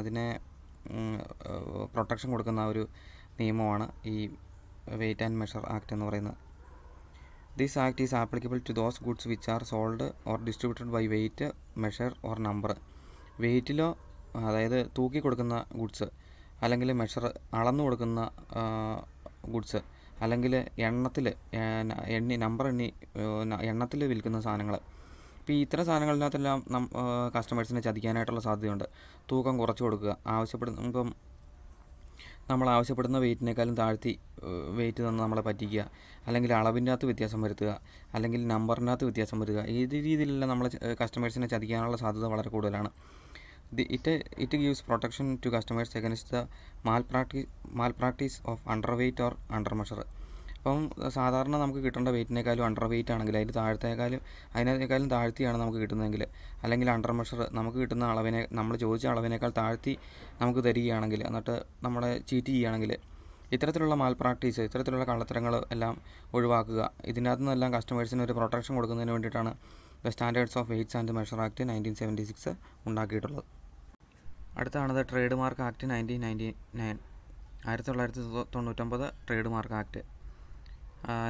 അതിനെ പ്രൊട്ടക്ഷൻ കൊടുക്കുന്ന ഒരു നിയമമാണ് ഈ വെയ്റ്റ് ആൻഡ് മെഷർ ആക്ട് എന്ന് പറയുന്നത്. This act is applicable to those goods which are sold or distributed by weight, measure or number. വെയ്റ്റിലോ അതായത് തൂക്കി കൊടുക്കുന്ന ഗുഡ്സ്, അല്ലെങ്കിൽ മെഷർ അളന്നു കൊടുക്കുന്ന ഗുഡ്സ്, അല്ലെങ്കിൽ എണ്ണത്തിൽ എണ്ണത്തിൽ വിൽക്കുന്ന സാധനങ്ങൾ. ഇപ്പോൾ ഈ ഇത്തരം സാധനങ്ങളിനകത്തെല്ലാം കസ്റ്റമേഴ്സിനെ ചതിക്കാനായിട്ടുള്ള സാധ്യതയുണ്ട്. തൂക്കം കുറച്ച് കൊടുക്കുക, ഇപ്പം നമ്മൾ ആവശ്യപ്പെടുന്ന വെയ്റ്റിനേക്കാളും താഴ്ത്തി വെയ്റ്റ് തന്ന് നമ്മളെ പറ്റിക്കുക, അല്ലെങ്കിൽ അളവിൻ്റെ അകത്ത് വ്യത്യാസം വരുത്തുക, അല്ലെങ്കിൽ നമ്പറിനകത്ത് വ്യത്യാസം വരുത്തുക. ഏത് രീതിയിലെല്ലാം നമ്മൾ കസ്റ്റമേഴ്സിനെ ചതിക്കാനുള്ള സാധ്യത വളരെ കൂടുതലാണ്. It gives protection to customers against the malpractice of underweight or undermeasure. അപ്പം സാധാരണ നമുക്ക് കിട്ടേണ്ട വെയ്റ്റിനേക്കാളും അണ്ടർ വെയ്റ്റ് ആണെങ്കിൽ അതിനേക്കാളും താഴ്ത്തിയാണ് നമുക്ക് കിട്ടുന്നതെങ്കിൽ, അല്ലെങ്കിൽ അണ്ടർ മെഷർ നമുക്ക് കിട്ടുന്ന അളവിനെ നമ്മൾ ചോദിച്ച അളവിനേക്കാൾ താഴ്ത്തി നമുക്ക് തരികയാണെങ്കിൽ, എന്നിട്ട് നമ്മളെ ചീറ്റ് ചെയ്യുകയാണെങ്കിൽ, ഇത്തരത്തിലുള്ള ഇത്തരത്തിലുള്ള കള്ളത്തരങ്ങൾ എല്ലാം ഒഴിവാക്കുക. ഇതിനകത്തു നിന്നെല്ലാം കസ്റ്റമേഴ്സിന് ഒരു പ്രൊട്ടക്ഷൻ കൊടുക്കുന്നതിന് വേണ്ടിയിട്ടാണ് the standards of weights and measure act 1976 ഉണ്ടാക്കിയിട്ടുള്ളത്. അടുത്താണത് trade mark act 1999. 1999 trade mark act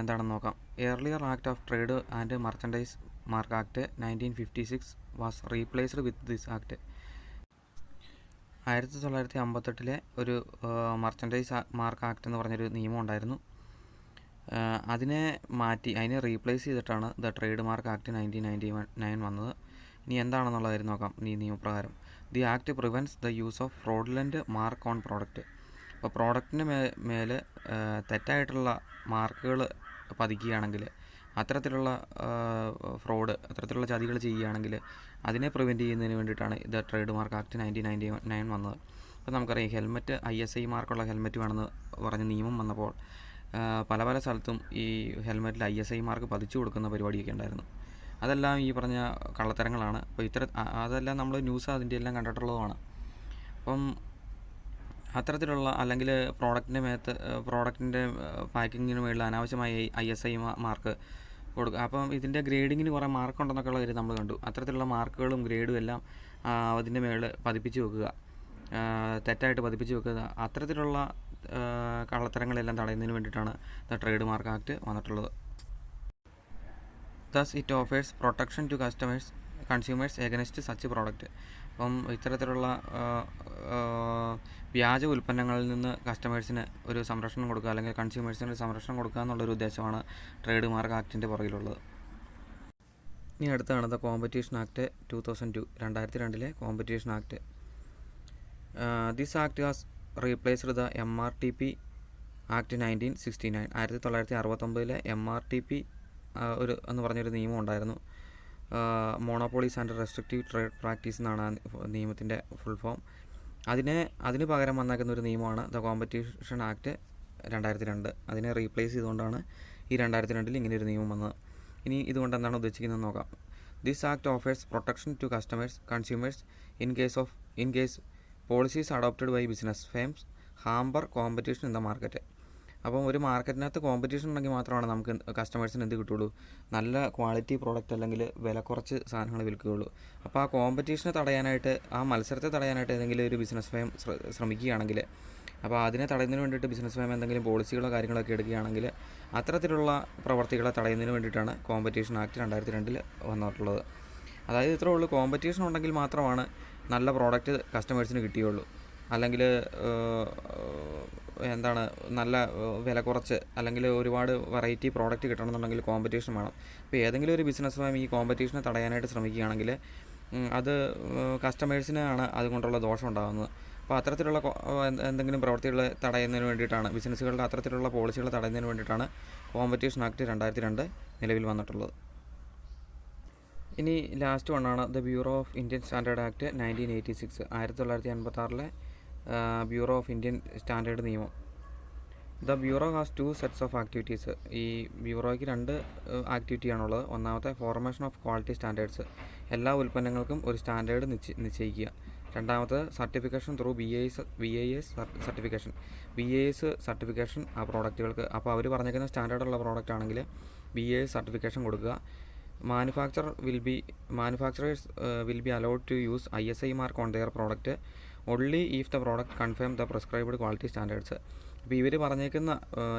എന്താണെന്ന് നോക്കാം. Earlier act of trade and merchandise mark act 1956 was replaced with this act. 1958 ഒരു മർച്ചൻഡൈസ് മാർക്ക് ആക്ട് എന്ന് പറഞ്ഞൊരു നിയമം ഉണ്ടായിരുന്നു. അതിനെ റീപ്ലേസ് ചെയ്തിട്ടാണ് ദ ട്രേഡ് മാർക്ക് ആക്ട് 1999 വന്നത്. ഇനി എന്താണെന്നുള്ള കാര്യം നോക്കാം. ഈ നിയമപ്രകാരം the act prevents the use of fraudulent mark own product. അപ്പോൾ പ്രോഡക്റ്റിന് മേലെ തെറ്റായിട്ടുള്ള മാർക്കുകൾ പതിക്കുകയാണെങ്കിൽ, അത്തരത്തിലുള്ള അത്തരത്തിലുള്ള ചതികൾ ചെയ്യുകയാണെങ്കിൽ അതിനെ പ്രിവെൻറ്റ് ചെയ്യുന്നതിന് വേണ്ടിയിട്ടാണ് ദ ട്രേഡ് മാർക്ക് ആക്ട് 1999 വന്നത്. അപ്പോൾ നമുക്കറിയാം ഹെൽമെറ്റ് ISI മാർക്കുള്ള ഹെൽമെറ്റ് വേണമെന്ന് പറഞ്ഞ് നിയമം വന്നപ്പോൾ പല സ്ഥലത്തും ഈ ഹെൽമെറ്റിൽ ISI മാർക്ക് പതിച്ചു കൊടുക്കുന്ന പരിപാടിയൊക്കെ ഉണ്ടായിരുന്നു. അതെല്ലാം ഈ പറഞ്ഞ കള്ളത്തരങ്ങളാണ്. അപ്പോൾ അതെല്ലാം നമ്മൾ ന്യൂസ് അതിൻ്റെ എല്ലാം കണ്ടിട്ടുള്ളതുമാണ്. അപ്പം അത്തരത്തിലുള്ള അല്ലെങ്കിൽ പ്രോഡക്റ്റിൻ്റെ പാക്കിങ്ങിന് മുകളിൽ അനാവശ്യമായി ISI മാർക്ക് കൊടുക്കുക. അപ്പം ഇതിൻ്റെ ഗ്രേഡിങ്ങിന് കുറേ മാർക്കുണ്ടെന്നൊക്കെയുള്ള കാര്യം നമ്മൾ കണ്ടു. അത്തരത്തിലുള്ള മാർക്കുകളും ഗ്രേഡും എല്ലാം അതിൻ്റെ മുകളിൽ പതിപ്പിച്ച് വെക്കുക, തെറ്റായിട്ട് പതിപ്പിച്ച് വെക്കുക. അത്തരത്തിലുള്ള കള്ളത്തരങ്ങളെല്ലാം തടയുന്നതിന് വേണ്ടിയിട്ടാണ് ദ ട്രേഡ് മാർക്ക് ആക്ട് വന്നിട്ടുള്ളത്. Thus it offers protection to consumers against such product. അപ്പം ഇത്തരത്തിലുള്ള വ്യാജ ഉൽപ്പന്നങ്ങളിൽ നിന്ന് കസ്റ്റമേഴ്സിന് ഒരു സംരക്ഷണം കൊടുക്കുക, അല്ലെങ്കിൽ കൺസ്യൂമേഴ്സിന് ഒരു സംരക്ഷണം കൊടുക്കുക എന്നുള്ളൊരു ഉദ്ദേശമാണ് ട്രേഡ് മാർക്ക് ആക്ടിൻ്റെ പുറകിലുള്ളത്. ഇനി അടുത്താണ് the competition act 2002. 2002 competition act. This act has replaced the MRTP act 1969. 1969 MRTP എന്ന് പറഞ്ഞൊരു നിയമം ഉണ്ടായിരുന്നു. മോണോപോളീസ് ആൻഡ് റെസ്ട്രിക്റ്റീവ് ട്രേഡ് പ്രാക്ടീസ് എന്നാണ് ആ നിയമത്തിൻ്റെ ഫുൾ ഫോം. അതിന് പകരം വന്നേക്കുന്ന ഒരു നിയമമാണ് ദ കോമ്പറ്റീഷൻ ആക്ട് 2002. അതിനെ റീപ്ലേസ് ചെയ്തുകൊണ്ടാണ് ഈ 2002 ഇങ്ങനെ ഒരു നിയമം വന്നത്. ഇനി ഇതുകൊണ്ട് എന്താണ് ഉദ്ദേശിക്കുന്നത് നോക്കാം. This act offers protection to consumers in case policies adopted by business firms hamper competition in the market. അപ്പം ഒരു മാർക്കറ്റിനകത്ത് കോമ്പറ്റീഷൻ ഉണ്ടെങ്കിൽ മാത്രമാണ് നമുക്ക് കസ്റ്റമേഴ്സിന് എന്ത് കിട്ടുള്ളൂ, നല്ല ക്വാളിറ്റി പ്രോഡക്റ്റ് അല്ലെങ്കിൽ വില കുറച്ച് സാധനങ്ങൾ വിൽക്കുകയുള്ളൂ. അപ്പോൾ ആ കോമ്പറ്റീഷനെ തടയാനായിട്ട്, ആ മത്സരത്തെ തടയാനായിട്ട് ഏതെങ്കിലും ഒരു ബിസിനസ് ഫേം ശ്രമിക്കുകയാണെങ്കിൽ, അപ്പോൾ അതിനെ തടയുന്നതിന് വേണ്ടിയിട്ട് ബിസിനസ് ഫേം എന്തെങ്കിലും പോളിസികളോ കാര്യങ്ങളൊക്കെ എടുക്കുകയാണെങ്കിൽ അത്തരത്തിലുള്ള പ്രവർത്തികളെ തടയുന്നതിന് വേണ്ടിയിട്ടാണ് കോമ്പറ്റീഷൻ ആക്ട് 2002 വന്നിട്ടുള്ളത്. അതായത് ഇത്രേ ഉള്ളൂ, കോമ്പറ്റീഷൻ ഉണ്ടെങ്കിൽ മാത്രമാണ് നല്ല പ്രോഡക്റ്റ് കസ്റ്റമേഴ്സിന് കിട്ടുകയുള്ളൂ. അല്ലെങ്കിൽ നല്ല വില കുറച്ച് അല്ലെങ്കിൽ ഒരുപാട് വെറൈറ്റി പ്രോഡക്റ്റ് കിട്ടണമെന്നുണ്ടെങ്കിൽ കോമ്പറ്റീഷൻ വേണം. അപ്പോൾ ഏതെങ്കിലും ഒരു ബിസിനസ് ഫേം ഈ കോമ്പറ്റീഷനെ തടയാനായിട്ട് ശ്രമിക്കുകയാണെങ്കിൽ അത് കസ്റ്റമേഴ്സിനാണ് അതുകൊണ്ടുള്ള ദോഷം ഉണ്ടാകുന്നത്. അപ്പോൾ അത്തരത്തിലുള്ള എന്തെങ്കിലും പ്രവൃത്തികൾ തടയുന്നതിന് വേണ്ടിയിട്ടാണ്, ബിസിനസ്സുകളുടെ അത്തരത്തിലുള്ള പോളിസികൾ തടയുന്നതിന് വേണ്ടിയിട്ടാണ് കോമ്പറ്റീഷൻ ആക്ട് 2002 നിലവിൽ വന്നിട്ടുള്ളത്. ഇനി ലാസ്റ്റ് വണ്ണാണ് the bureau of Indian standard act 1986. 1986 bureau of Indian standard നിയമം. The bureau has 2 sets of activities. ഈ ബ്യൂറോയ്ക്ക് 2 ആക്ടിവിറ്റിയാണുള്ളത്. ഒന്നാമത്തെ ഫോർമേഷൻ ഓഫ് ക്വാളിറ്റി സ്റ്റാൻഡേർഡ്സ്, എല്ലാ ഉൽപ്പന്നങ്ങൾക്കും ഒരു സ്റ്റാൻഡേർഡ് നിശ്ചയിക്കുക. രണ്ടാമത് certification through BIS certification. BIS certification ആ പ്രോഡക്റ്റുകൾക്ക്, അപ്പോൾ അവർ പറഞ്ഞേക്കുന്ന സ്റ്റാൻഡേർഡുള്ള പ്രോഡക്റ്റ് ആണെങ്കിൽ BIS സർട്ടിഫിക്കേഷൻ കൊടുക്കുക. Manufacturers will be allowed to use ISI mark on their product only if the product confirm the prescribed quality standards. അപ്പോൾ ഇവർ പറഞ്ഞേക്കുന്ന,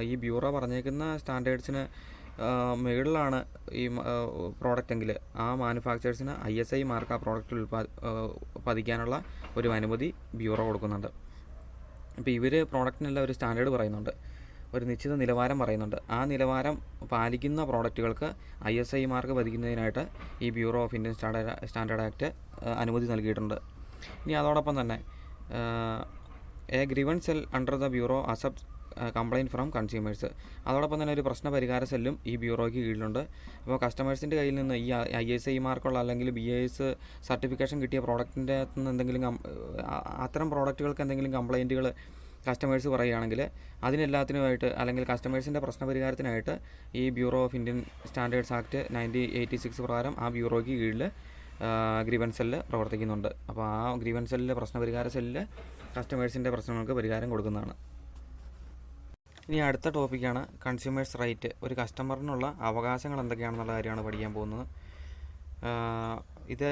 ഈ ബ്യൂറോ പറഞ്ഞേക്കുന്ന സ്റ്റാൻഡേർഡ്സിന് മുകളിലാണ് ഈ പ്രോഡക്റ്റ് എങ്കിൽ ആ മാനുഫാക്ചേഴ്സിന് ISI മാർക്ക് ആ പ്രോഡക്റ്റിൽ പതിക്കാനുള്ള ഒരു അനുമതി ബ്യൂറോ കൊടുക്കുന്നുണ്ട്. അപ്പോൾ ഇവർ പ്രോഡക്റ്റിനെല്ലാം ഒരു സ്റ്റാൻഡേർഡ് പറയുന്നുണ്ട്, ഒരു നിശ്ചിത നിലവാരം പറയുന്നുണ്ട്. ആ നിലവാരം പാലിക്കുന്ന പ്രോഡക്റ്റുകൾക്ക് ISI മാർക്ക് പതിക്കുന്നതിനായിട്ട് ഈ bureau of Indian standard act അനുമതി നൽകിയിട്ടുണ്ട്. ഇനി അതോടൊപ്പം തന്നെ A grievance cell under the bureau accept complaint from consumers. അതോടൊപ്പം തന്നെ ഒരു പ്രശ്ന പരിഹാര സെല്ലും ഈ ബ്യൂറോയ്ക്ക് കീഴിലുണ്ട്. അപ്പോൾ കസ്റ്റമേഴ്സിൻ്റെ കയ്യിൽ നിന്ന് ഈ ISI മാർക്കുള്ള അല്ലെങ്കിൽ BIS സർട്ടിഫിക്കേഷൻ കിട്ടിയ പ്രോഡക്റ്റിൻ്റെ നിന്ന് എന്തെങ്കിലും അത്തരം പ്രോഡക്റ്റുകൾക്ക് എന്തെങ്കിലും കംപ്ലയിൻറ്റുകൾ കസ്റ്റമേഴ്സ് പറയുകയാണെങ്കിൽ അതിനെല്ലാത്തിനുമായിട്ട് അല്ലെങ്കിൽ കസ്റ്റമേഴ്സിൻ്റെ പ്രശ്നപരിഹാരത്തിനായിട്ട് ഈ bureau of Indian standards act 1986 പ്രകാരം ആ ബ്യൂറോയ്ക്ക് കീഴിൽ ഗ്രീവൻസ് സെല്ല് പ്രവർത്തിക്കുന്നുണ്ട്. അപ്പോൾ ആ ഗ്രീവൻസ് സെല്ലിൽ പ്രശ്നപരിഹാര സെല്ലിൽ കസ്റ്റമേഴ്സിൻ്റെ പ്രശ്നങ്ങൾക്ക് പരിഹാരം കൊടുക്കുന്നതാണ്. ഇനി അടുത്ത ടോപ്പിക്കാണ് കൺസ്യൂമേഴ്സ് റൈറ്റ്. ഒരു കസ്റ്റമറിനുള്ള അവകാശങ്ങൾ എന്തൊക്കെയാണെന്നുള്ള കാര്യമാണ് പഠിക്കാൻ പോകുന്നത്. ഇത്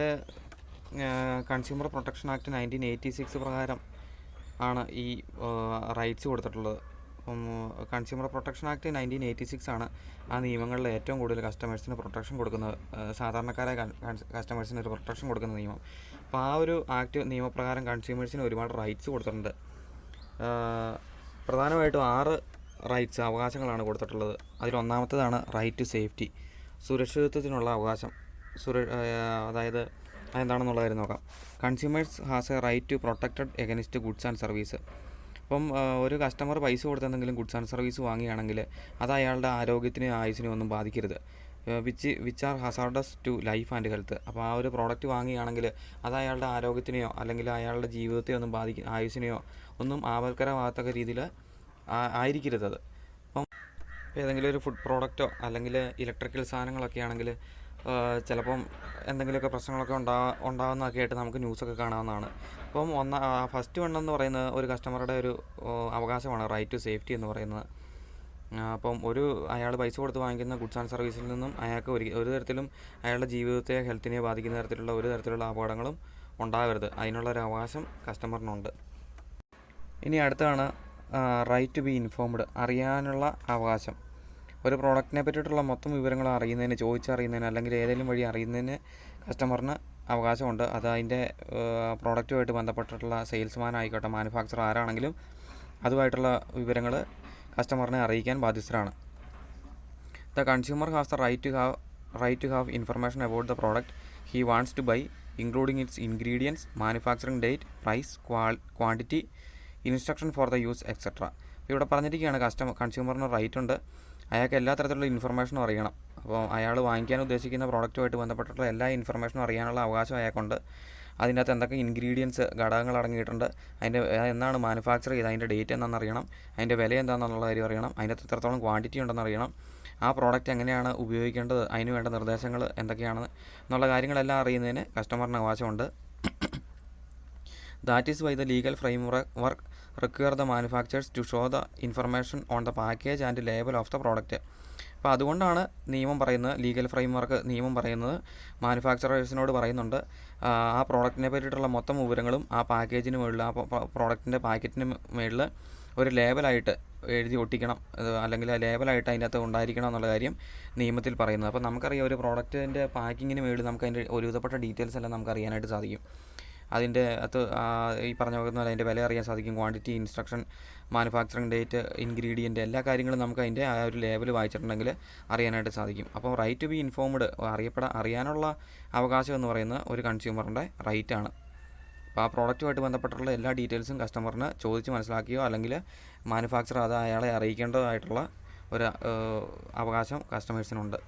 കൺസ്യൂമർ പ്രൊട്ടക്ഷൻ ആക്ട് 1986 പ്രകാരം ആണ് ഈ റൈറ്റ്സ് കൊടുത്തിട്ടുള്ളത്. കൺസ്യൂമർ പ്രൊട്ടക്ഷൻ ആക്ട് 1986 ആണ് ആ നിയമങ്ങളിൽ ഏറ്റവും കൂടുതൽ കസ്റ്റമേഴ്സിന് പ്രൊട്ടക്ഷൻ കൊടുക്കുന്നത്, സാധാരണക്കാരായ കസ്റ്റമേഴ്സിന് ഒരു പ്രൊട്ടക്ഷൻ കൊടുക്കുന്ന നിയമം. അപ്പോൾ ആ ഒരു ആക്ട് നിയമപ്രകാരം കൺസ്യൂമേഴ്സിന് ഒരുപാട് റൈറ്റ്സ് കൊടുത്തിട്ടുണ്ട്. പ്രധാനമായിട്ടും 6 റൈറ്റ്സ്, അവകാശങ്ങളാണ് കൊടുത്തിട്ടുള്ളത്. അതിലൊന്നാമത്തേതാണ് റൈറ്റ് ടു സേഫ്റ്റി, സുരക്ഷിതത്വത്തിനുള്ള അവകാശം. അതായത് അതെന്താണെന്നുള്ള കാര്യം നോക്കാം. Consumers has a right to protected against goods and service. അപ്പം ഒരു കസ്റ്റമർ പൈസ കൊടുത്തെന്തെങ്കിലും ഗുഡ്സ് ആൻഡ് സർവീസ് വാങ്ങുകയാണെങ്കിൽ അത് അയാളുടെ ആരോഗ്യത്തിനെയോ ആയുസിനെയോ ഒന്നും ബാധിക്കരുത്. Which are hazardous to life and health. അപ്പോൾ ആ ഒരു പ്രോഡക്റ്റ് വാങ്ങുകയാണെങ്കിൽ അത് അയാളുടെ ആരോഗ്യത്തിനെയോ അല്ലെങ്കിൽ അയാളുടെ ജീവിതത്തെയോ ഒന്നും ആയുസിനെയോ ഒന്നും ആപൽക്കരമാകത്തക്ക രീതിയിൽ ആയിരിക്കരുത് അത്. അപ്പം ഏതെങ്കിലും ഒരു ഫുഡ് പ്രോഡക്റ്റോ അല്ലെങ്കിൽ ഇലക്ട്രിക്കൽ സാധനങ്ങളൊക്കെ ആണെങ്കിൽ ചിലപ്പം എന്തെങ്കിലുമൊക്കെ പ്രശ്നങ്ങളൊക്കെ ഉണ്ടാകുന്നതൊക്കെ ആയിട്ട് നമുക്ക് ന്യൂസൊക്കെ കാണാവുന്നതാണ്. അപ്പം ഫസ്റ്റ് വണ്ണെന്ന് പറയുന്നത് ഒരു കസ്റ്റമറുടെ ഒരു അവകാശമാണ് റൈറ്റ് ടു സേഫ്റ്റി എന്ന് പറയുന്നത്. അപ്പം അയാൾ പൈസ കൊടുത്ത് വാങ്ങിക്കുന്ന ഗുഡ്സ് ആൻഡ് സർവീസിൽ നിന്നും അയാൾക്ക് ഒരു തരത്തിലും അയാളുടെ ജീവിതത്തെ ഹെൽത്തിനെ ബാധിക്കുന്ന തരത്തിലുള്ള ഒരു തരത്തിലുള്ള അപകടങ്ങളും ഉണ്ടാകരുത്. അതിനുള്ളൊരു അവകാശം കസ്റ്റമറിനുണ്ട്. ഇനി അടുത്താണ് റൈറ്റ് ടു ബി ഇൻഫോംഡ്, അറിയാനുള്ള അവകാശം. ഒരു പ്രോഡക്റ്റിനെ പറ്റിയിട്ടുള്ള മൊത്തം വിവരങ്ങൾ അറിയുന്നതിന്, ചോദിച്ചറിയുന്നതിന് അല്ലെങ്കിൽ ഏതെങ്കിലും വഴി അറിയുന്നതിന് കസ്റ്റമറിന് അവകാശമുണ്ട്. അത് അതിൻ്റെ പ്രോഡക്റ്റുമായിട്ട് ബന്ധപ്പെട്ടിട്ടുള്ള സെയിൽസ്മാൻ ആയിക്കോട്ടെ, മാനുഫാക്ചർ ആരാണെങ്കിലും അതുമായിട്ടുള്ള വിവരങ്ങൾ കസ്റ്റമറിനെ അറിയിക്കാൻ ബാധ്യസ്ഥരാണ്. The consumer has the right to have information about the product he wants to buy, including its ingredients, manufacturing date, price, quantity, instruction for the use etcetera. ഇവിടെ പറഞ്ഞിരിക്കുകയാണ് കൺസ്യൂമറിന് റൈറ്റ് ഉണ്ട്, അയാൾക്ക് എല്ലാ തരത്തിലുള്ള ഇൻഫർമേഷനും അറിയണം. അപ്പോൾ അയാൾ വാങ്ങിക്കാൻ ഉദ്ദേശിക്കുന്ന പ്രോഡക്റ്റുമായിട്ട് ബന്ധപ്പെട്ടിട്ടുള്ള എല്ലാ ഇൻഫർമേഷനും അറിയാനുള്ള അവകാശം അയാൾക്കുണ്ട്. അതിൻ്റെ അകത്ത് എന്തൊക്കെ ഇൻഗ്രീഡിയൻസ് ഘടകങ്ങൾ അടങ്ങിയിട്ടുണ്ട്, അതിൻ്റെ എന്നാണ് മാനുഫാക്ചർ ചെയ്ത്, അതിൻ്റെ ഡേറ്റ് എന്താണെന്ന് അറിയണം, അതിൻ്റെ വില എന്താണെന്നുള്ള കാര്യം അറിയണം, അതിൻ്റെ അകത്ത് എത്രത്തോളം ക്വാണ്ടിറ്റി ഉണ്ടെന്ന് അറിയണം, ആ പ്രോഡക്റ്റ് എങ്ങനെയാണ് ഉപയോഗിക്കേണ്ടത്, അതിന് വേണ്ട നിർദ്ദേശങ്ങൾ എന്തൊക്കെയാണ് എന്നുള്ള കാര്യങ്ങളെല്ലാം അറിയുന്നതിന് കസ്റ്റമറിന് അവകാശമുണ്ട്. That is why the legal framework require the manufacturers to show the information on the package and label of the product. അപ്പോൾ അതുകൊണ്ടാണ് നിയമം പറയുന്നത്, ലീഗൽ ഫ്രെയിംവർക്ക് നിയമം പറയുന്നത് മാനുഫാക്ചറേഴ്സിനോട് പറയുന്നുണ്ട് ആ പ്രോഡക്റ്റിനെ പറ്റിയിട്ടുള്ള മൊത്തം വിവരങ്ങളും ആ പാക്കേജിന് മുകളിൽ, ആ പ്രോഡക്റ്റിൻ്റെ പാക്കറ്റിന് മുകളിൽ ഒരു ലേബലായിട്ട് എഴുതി ഒട്ടിക്കണം, അല്ലെങ്കിൽ ആ ലേബലായിട്ട് അതിൻ്റെ അകത്ത് ഉണ്ടായിരിക്കണം എന്നുള്ള കാര്യം നിയമത്തിൽ പറയുന്നത്. അപ്പോൾ നമുക്കറിയാം ഒരു പ്രോഡക്റ്റിൻ്റെ പാക്കിങ്ങിന് മുകളിൽ നമുക്ക് അതിൻ്റെ ഒരുവിധപ്പെട്ട ഡീറ്റെയിൽസ് എല്ലാം നമുക്ക് അറിയാനായിട്ട് സാധിക്കും. അതിൻ്റെ അകത്ത് ഈ പറഞ്ഞ പോലെ അതിൻ്റെ വില അറിയാൻ സാധിക്കും, quantity, instruction, manufacturing date, ingredient, എല്ലാ കാര്യങ്ങളും നമുക്ക് അതിൻ്റെ ആ ഒരു ലേബൽ വായിച്ചിട്ടുണ്ടെങ്കിൽ അറിയാനായിട്ട് സാധിക്കും. അപ്പോൾ റൈറ്റ് ടു ബി ഇൻഫോംഡ് അറിയാനുള്ള അവകാശം എന്ന് പറയുന്നത് ഒരു കൺസ്യൂമറിൻ്റെ റൈറ്റാണ്. അപ്പോൾ ആ പ്രോഡക്റ്റുമായിട്ട് ബന്ധപ്പെട്ടുള്ള എല്ലാ ഡീറ്റെയിൽസും കസ്റ്റമറിന് ചോദിച്ച് മനസ്സിലാക്കിയോ അല്ലെങ്കിൽ മാനുഫാക്ചർ അത് അയാളെ അറിയിക്കേണ്ടതായിട്ടുള്ള ഒരു അവകാശം കസ്റ്റമേഴ്സിനുണ്ട്.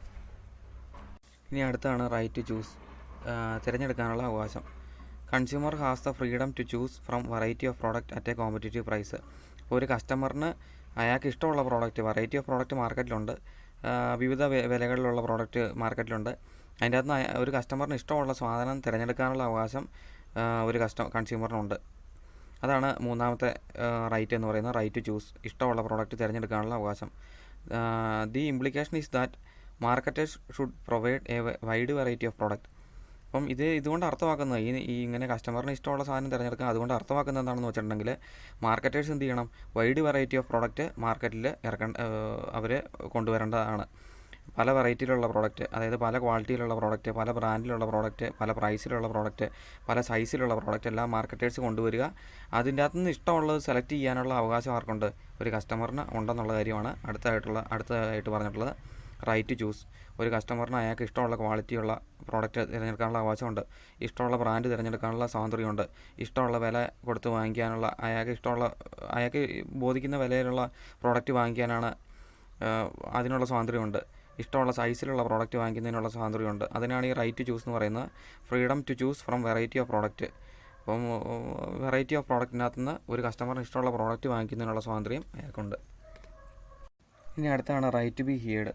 ഇനി അടുത്താണ് റൈറ്റ് ടു ചൂസ്, തിരഞ്ഞെടുക്കാനുള്ള അവകാശം. Consumer has the freedom to choose from variety of product at a competitive price. അപ്പോൾ ഒരു കസ്റ്റമറിന് അയാൾക്ക് ഇഷ്ടമുള്ള പ്രോഡക്റ്റ്, വെറൈറ്റി ഓഫ് പ്രോഡക്റ്റ് മാർക്കറ്റിലുണ്ട്, വിവിധ വിലകളിലുള്ള പ്രോഡക്റ്റ് മാർക്കറ്റിലുണ്ട്. അതിൻ്റെ അകത്ത് ഒരു കസ്റ്റമറിന് ഇഷ്ടമുള്ള സാധനം തിരഞ്ഞെടുക്കാനുള്ള അവകാശം ഒരു കൺസ്യൂമറിനുണ്ട്. അതാണ് മൂന്നാമത്തെ റൈറ്റ് എന്ന് പറയുന്നത്, റൈറ്റ് ടു ചൂസ്, ഇഷ്ടമുള്ള പ്രോഡക്റ്റ് തിരഞ്ഞെടുക്കാനുള്ള അവകാശം. The implication is that marketers should provide A wide variety of product. അപ്പം ഇതുകൊണ്ട് അർത്ഥമാക്കുന്നത് ഈ ഇങ്ങനെ കസ്റ്റമറിന് ഇഷ്ടമുള്ള സാധനം തിരഞ്ഞെടുക്കുക, അതുകൊണ്ട് അർത്ഥമാക്കുന്നത് എന്താണെന്ന് വെച്ചിട്ടുണ്ടെങ്കിൽ മാർക്കറ്റേഴ്സ് എന്ത് ചെയ്യണം, വൈഡ് വെറൈറ്റി ഓഫ് പ്രോഡക്റ്റ് മാർക്കറ്റിൽ അവർ കൊണ്ടുവരേണ്ടതാണ്. പല വെറൈറ്റിയിലുള്ള പ്രോഡക്റ്റ്, അതായത് പല ക്വാളിറ്റിയിലുള്ള പ്രോഡക്റ്റ്, പല ബ്രാൻഡിലുള്ള പ്രോഡക്റ്റ്, പല പ്രൈസിലുള്ള പ്രോഡക്റ്റ്, പല സൈസിലുള്ള പ്രോഡക്റ്റ് എല്ലാം മാർക്കറ്റേഴ്സ് കൊണ്ടുവരിക. അതിൻ്റെ അകത്ത് നിന്ന് ഇഷ്ടമുള്ളത് സെലക്ട് ചെയ്യാനുള്ള അവകാശം ആർക്കുണ്ട്, ഒരു കസ്റ്റമറിന് ഉണ്ടെന്നുള്ള കാര്യമാണ് അടുത്തതായിട്ട് പറഞ്ഞിട്ടുള്ളത് റൈറ്റ് ടു ചൂസ്. ഒരു കസ്റ്റമറിന് അയാൾക്ക് ഇഷ്ടമുള്ള ക്വാളിറ്റിയുള്ള പ്രോഡക്റ്റ് തിരഞ്ഞെടുക്കാനുള്ള അവകാശമുണ്ട്, ഇഷ്ടമുള്ള ബ്രാൻഡ് തിരഞ്ഞെടുക്കാനുള്ള സ്വാതന്ത്ര്യമുണ്ട്, ഇഷ്ടമുള്ള വില കൊടുത്ത് വാങ്ങിക്കാനുള്ള അയാൾക്ക് ബോധിക്കുന്ന വിലയിലുള്ള പ്രോഡക്റ്റ് വാങ്ങിക്കാനാണ് അതിനുള്ള സ്വാതന്ത്ര്യമുണ്ട്, ഇഷ്ടമുള്ള സൈസിലുള്ള പ്രോഡക്റ്റ് വാങ്ങിക്കുന്നതിനുള്ള സ്വാതന്ത്ര്യമുണ്ട്. അതിനാണ് ഈ റൈറ്റ് ടു ചൂസ് എന്ന് പറയുന്നത്, freedom to choose from variety of product. അപ്പം വെറൈറ്റി ഓഫ് പ്രോഡക്റ്റിനകത്ത് നിന്ന് ഒരു കസ്റ്റമറിന് ഇഷ്ടമുള്ള പ്രോഡക്റ്റ് വാങ്ങിക്കുന്നതിനുള്ള സ്വാതന്ത്ര്യം അയാൾക്കുണ്ട്. ഇനി അടുത്താണ് റൈറ്റ് ടു ബി ഹിയർഡ്.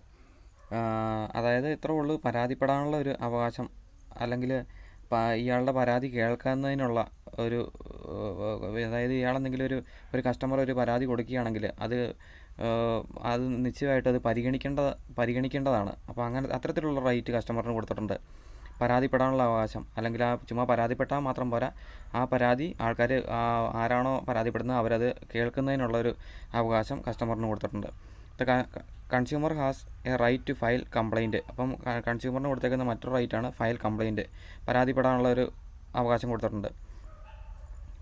അതായത് ഇത്രേ ഉള്ളൂ, പരാതിപ്പെടാനുള്ള ഒരു അവകാശം, അല്ലെങ്കിൽ ഇയാളുടെ പരാതി കേൾക്കുന്നതിനുള്ള ഒരു, അതായത് ഇയാളെന്തെങ്കിലും ഒരു കസ്റ്റമർ ഒരു പരാതി കൊടുക്കുകയാണെങ്കിൽ അത് നിശ്ചയമായിട്ട് അത് പരിഗണിക്കേണ്ടതാണ്. അപ്പോൾ അത്തരത്തിലുള്ള റൈറ്റ് കസ്റ്റമറിന് കൊടുത്തിട്ടുണ്ട്. പരാതിപ്പെടാനുള്ള അവകാശം, അല്ലെങ്കിൽ ചുമ്മാ പരാതിപ്പെട്ടാൽ മാത്രം പോരാ, ആ പരാതി ആൾക്കാർ ആരാണോ പരാതിപ്പെടുന്നത് അവരത് കേൾക്കുന്നതിനുള്ളൊരു അവകാശം കസ്റ്റമറിന് കൊടുത്തിട്ടുണ്ട്. Consumer has a right to file complaint. അപ്പം കൺസ്യൂമറിന് കൊടുത്തേക്കുന്ന മറ്റൊരു റൈറ്റാണ് ഫയൽ കംപ്ലയിൻറ്റ്, പരാതിപ്പെടാനുള്ള ഒരു അവകാശം കൊടുത്തിട്ടുണ്ട്.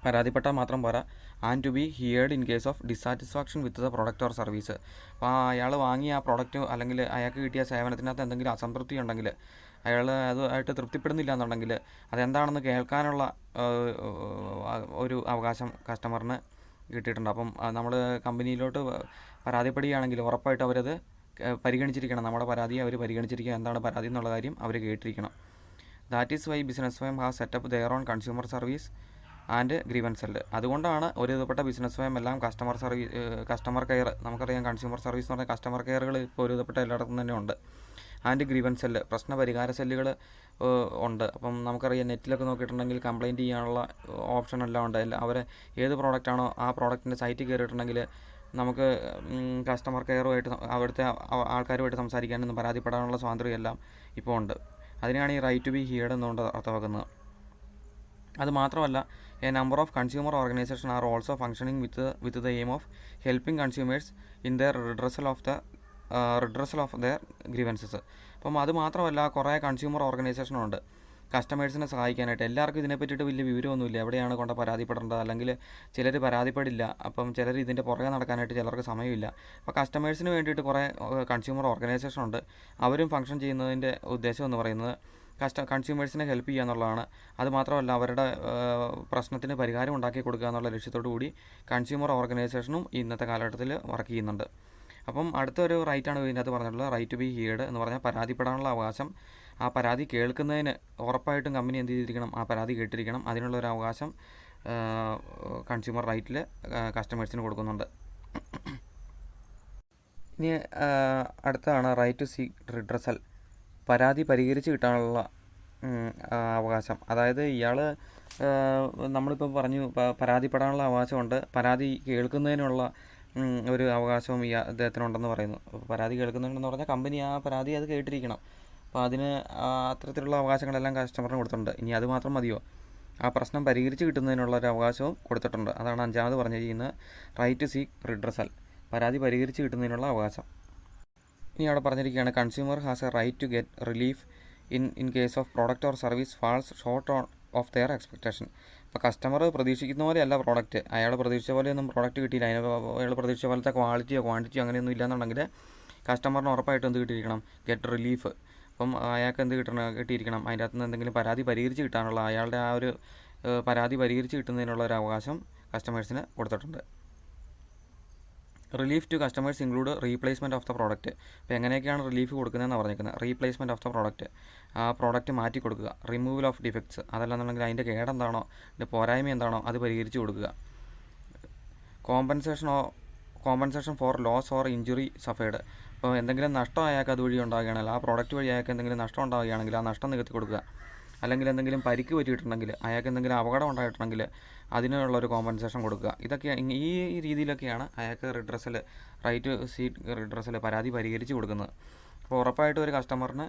പരാതിപ്പെട്ടാൽ മാത്രം പോരാ, and to be heard in case of dissatisfaction with the product or service. അപ്പോൾ അയാൾ വാങ്ങിയ ആ പ്രോഡക്റ്റ് അല്ലെങ്കിൽ അയാൾക്ക് കിട്ടിയ സേവനത്തിനകത്ത് എന്തെങ്കിലും അസംതൃപ്തി ഉണ്ടെങ്കിൽ, അയാൾ അതുമായിട്ട് തൃപ്തിപ്പെടുന്നില്ല എന്നുണ്ടെങ്കിൽ അതെന്താണെന്ന് കേൾക്കാനുള്ള ഒരു അവകാശം കസ്റ്റമറിന് കിട്ടിയിട്ടുണ്ട്. അപ്പം നമ്മൾ കമ്പനിയിലോട്ട് പരാതിപ്പെടുകയാണെങ്കിൽ ഉറപ്പായിട്ട് അവരത് പരിഗണിച്ചിരിക്കണം, നമ്മുടെ പരാതിയെ അവർ പരിഗണിച്ചിരിക്കുക, എന്താണ് പരാതി എന്നുള്ള കാര്യം അവർ കേട്ടിരിക്കണം. That is why business firm has set up their on consumer service and grievance cell. അതുകൊണ്ടാണ് ഒരു വിധപ്പെട്ട ബിസിനസ് ഫേം എല്ലാം കസ്റ്റമർ കെയർ, നമുക്കറിയാം കൺസ്യൂമർ സർവീസ് എന്ന് പറഞ്ഞാൽ കസ്റ്റമർ കെയറുകൾ ഇപ്പോൾ ഒരു വിധപ്പെട്ട എല്ലായിടത്തും തന്നെ ഉണ്ട്. ആൻഡ് ഗ്രീവൻസ് സെല്ല്, പ്രശ്ന പരിഹാര സെല്ലുകൾ ഉണ്ട്. അപ്പം നമുക്കറിയാം നെറ്റിലൊക്കെ നോക്കിയിട്ടുണ്ടെങ്കിൽ കംപ്ലയിൻറ്റ് ചെയ്യാനുള്ള ഓപ്ഷൻ എല്ലാം ഉണ്ട്. അവരെ ഏത് പ്രോഡക്റ്റാണോ ആ പ്രോഡക്റ്റിൻ്റെ സൈറ്റിൽ കയറിയിട്ടുണ്ടെങ്കിൽ നമുക്ക് കസ്റ്റമർ കെയറുമായിട്ട് അവിടുത്തെ ആൾക്കാരുമായിട്ട് സംസാരിക്കാനൊന്നും പരാതിപ്പെടാനുള്ള സ്വാതന്ത്ര്യം എല്ലാം ഇപ്പോൾ ഉണ്ട്. അതിനാണ് ഈ റൈറ്റ് ടു ബി ഹിയർഡ് എന്നുകൊണ്ട് അർത്ഥമാക്കുന്നത്. അത് മാത്രമല്ല, A number of consumer organisation are also functioning with the aim of helping consumers in there redressal of their grievances. അപ്പം അത് മാത്രമല്ല, കുറേ കൺസ്യൂമർ ഓർഗനൈസേഷനുണ്ട് കസ്റ്റമേഴ്സിനെ സഹായിക്കാനായിട്ട്. എല്ലാവർക്കും ഇതിനെപ്പറ്റിയിട്ട് വലിയ വിവരമൊന്നുമില്ല, എവിടെയാണ് കൊണ്ട് പരാതിപ്പെടേണ്ടത്, അല്ലെങ്കിൽ ചിലർ പരാതിപ്പെടില്ല. അപ്പം ചിലർ ഇതിൻ്റെ പുറകെ നടക്കാനായിട്ട് ചിലർക്ക് സമയമില്ല. അപ്പോൾ കസ്റ്റമേഴ്സിന് വേണ്ടിയിട്ട് കുറേ കൺസ്യൂമർ ഓർഗനൈസേഷൻ ഉണ്ട്. അവരും ഫംഗ്ഷൻ ചെയ്യുന്നതിൻ്റെ ഉദ്ദേശം എന്ന് പറയുന്നത് കൺസ്യൂമേഴ്സിനെ ഹെൽപ്പ് ചെയ്യുക എന്നുള്ളതാണ്. അതുമാത്രമല്ല, അവരുടെ പ്രശ്നത്തിന് പരിഹാരം ഉണ്ടാക്കി കൊടുക്കുക എന്നുള്ള ലക്ഷ്യത്തോടു കൂടി കൺസ്യൂമർ ഓർഗനൈസേഷനും ഇന്നത്തെ കാലഘട്ടത്തിൽ വർക്ക് ചെയ്യുന്നുണ്ട്. അപ്പം അടുത്തൊരു റൈറ്റാണ് ഇതിനകത്ത് പറഞ്ഞിട്ടുള്ളത്, റൈറ്റ് ടു ബി ഹിയർഡ് എന്ന് പറഞ്ഞാൽ പരാതിപ്പെടാനുള്ള അവകാശം. ആ പരാതി കേൾക്കുന്നതിന് ഉറപ്പായിട്ടും കമ്പനി എന്ത് ചെയ്തിരിക്കണം, ആ പരാതി കേട്ടിരിക്കണം. അതിനുള്ളൊരു അവകാശം കൺസ്യൂമർ റൈറ്റിൽ കസ്റ്റമേഴ്സിന് കൊടുക്കുന്നുണ്ട്. ഇനി അടുത്താണ് റൈറ്റ് ടു സീക്ക് റിഡ്രസൽ, പരാതി പരിഹരിച്ച് കിട്ടാനുള്ള അവകാശം. അതായത് ഇയാൾ നമ്മളിപ്പോൾ പറഞ്ഞു പരാതിപ്പെടാനുള്ള അവകാശമുണ്ട്, പരാതി കേൾക്കുന്നതിനുള്ള ഒരു അവകാശവും അദ്ദേഹത്തിനുണ്ടെന്ന് പറയുന്നു. പരാതി കേൾക്കുന്നുണ്ടെന്ന് പറഞ്ഞാൽ കമ്പനി ആ പരാതി അത് കേട്ടിരിക്കണം. അപ്പോൾ അതിന് അത്തരത്തിലുള്ള അവകാശങ്ങളെല്ലാം കസ്റ്റമറിന് കൊടുത്തിട്ടുണ്ട്. ഇനി അത് മാത്രം മതിയോ, ആ പ്രശ്നം പരിഹരിച്ച് കിട്ടുന്നതിനുള്ള ഒരു അവകാശവും കൊടുത്തിട്ടുണ്ട്. അതാണ് അഞ്ചാമത് പറഞ്ഞിരിക്കുന്നത്, റൈറ്റ് ടു സീക്ക് റിഡ്രസൽ, പരാതി പരിഹരിച്ച് കിട്ടുന്നതിനുള്ള അവകാശം. ഇനി അവിടെ പറഞ്ഞിരിക്കുകയാണ്, consumer has a right to get relief in case of product or service falls short of their expectation. ഇപ്പോൾ കസ്റ്റമർ പ്രതീക്ഷിക്കുന്ന പോലെയല്ല പ്രോഡക്റ്റ്, അയാൾ പ്രതീക്ഷിച്ച പോലെയൊന്നും പ്രോഡക്റ്റ് കിട്ടിയില്ല, അയാൾ പ്രതീക്ഷിച്ച പോലത്തെ ക്വാളിറ്റിയോ ക്വാണ്ടിറ്റിയോ അങ്ങനെയൊന്നും ഇല്ലയെന്നുണ്ടെങ്കിൽ കസ്റ്റമറിന് ഉറപ്പായിട്ടും എന്ത് കിട്ടിയിരിക്കണം, ഗെറ്റ് റിലീഫ്. അപ്പം അയാൾക്ക് എന്ത് കിട്ടിയിരിക്കണം, അതിൻ്റെ അകത്ത് നിന്ന് എന്തെങ്കിലും പരാതി പരിഹരിച്ച് കിട്ടാനുള്ള, അയാളുടെ ആ ഒരു പരാതി പരിഹരിച്ച് കിട്ടുന്നതിനുള്ള ഒരു അവകാശം കസ്റ്റമേഴ്സിന് കൊടുത്തിട്ടുണ്ട്. Relief to customers include replacement of the product. അപ്പോൾ എങ്ങനെയൊക്കെയാണ് റിലീഫ് കൊടുക്കുന്നതെന്ന് പറഞ്ഞിരിക്കുന്നത്, റീപ്ലേസ്മെൻറ്റ് ഓഫ് ദ പ്രോഡക്റ്റ്, ആ പ്രോഡക്റ്റ് മാറ്റി കൊടുക്കുക. റിമൂവൽ ഓഫ് ഡിഫക്ട്സ്, അതല്ലാന്നുണ്ടെങ്കിൽ അതിൻ്റെ കേടെന്താണോ, അതിൻ്റെ പോരായ്മ എന്താണോ അത് പരിഹരിച്ച് കൊടുക്കുക. Compensation for loss or injury suffered, അപ്പോൾ എന്തെങ്കിലും നഷ്ടം അയാൾക്ക് അതുവഴി ഉണ്ടാകുകയാണെങ്കിൽ, ആ പ്രോഡക്റ്റ് വഴി അയാൾക്ക് എന്തെങ്കിലും നഷ്ടം ഉണ്ടാകുകയാണെങ്കിൽ ആ നഷ്ടം നികത്തി കൊടുക്കുക. അല്ലെങ്കിൽ എന്തെങ്കിലും പരിക്ക് പറ്റിയിട്ടുണ്ടെങ്കിൽ, അയാൾക്ക് എന്തെങ്കിലും അപകടം ഉണ്ടായിട്ടുണ്ടെങ്കിൽ അതിനുള്ളൊരു കോമ്പൻസേഷൻ കൊടുക്കുക. ഇതൊക്കെ ഈ രീതിയിലൊക്കെയാണ് അയാൾക്ക് റിഡ്രസൽ, റൈറ്റ് സീക്ക് റിഡ്രസൽ, പരാതി പരിഹരിച്ച് കൊടുക്കുന്നത്. അപ്പോൾ ഉറപ്പായിട്ടും ഒരു കസ്റ്റമറിന്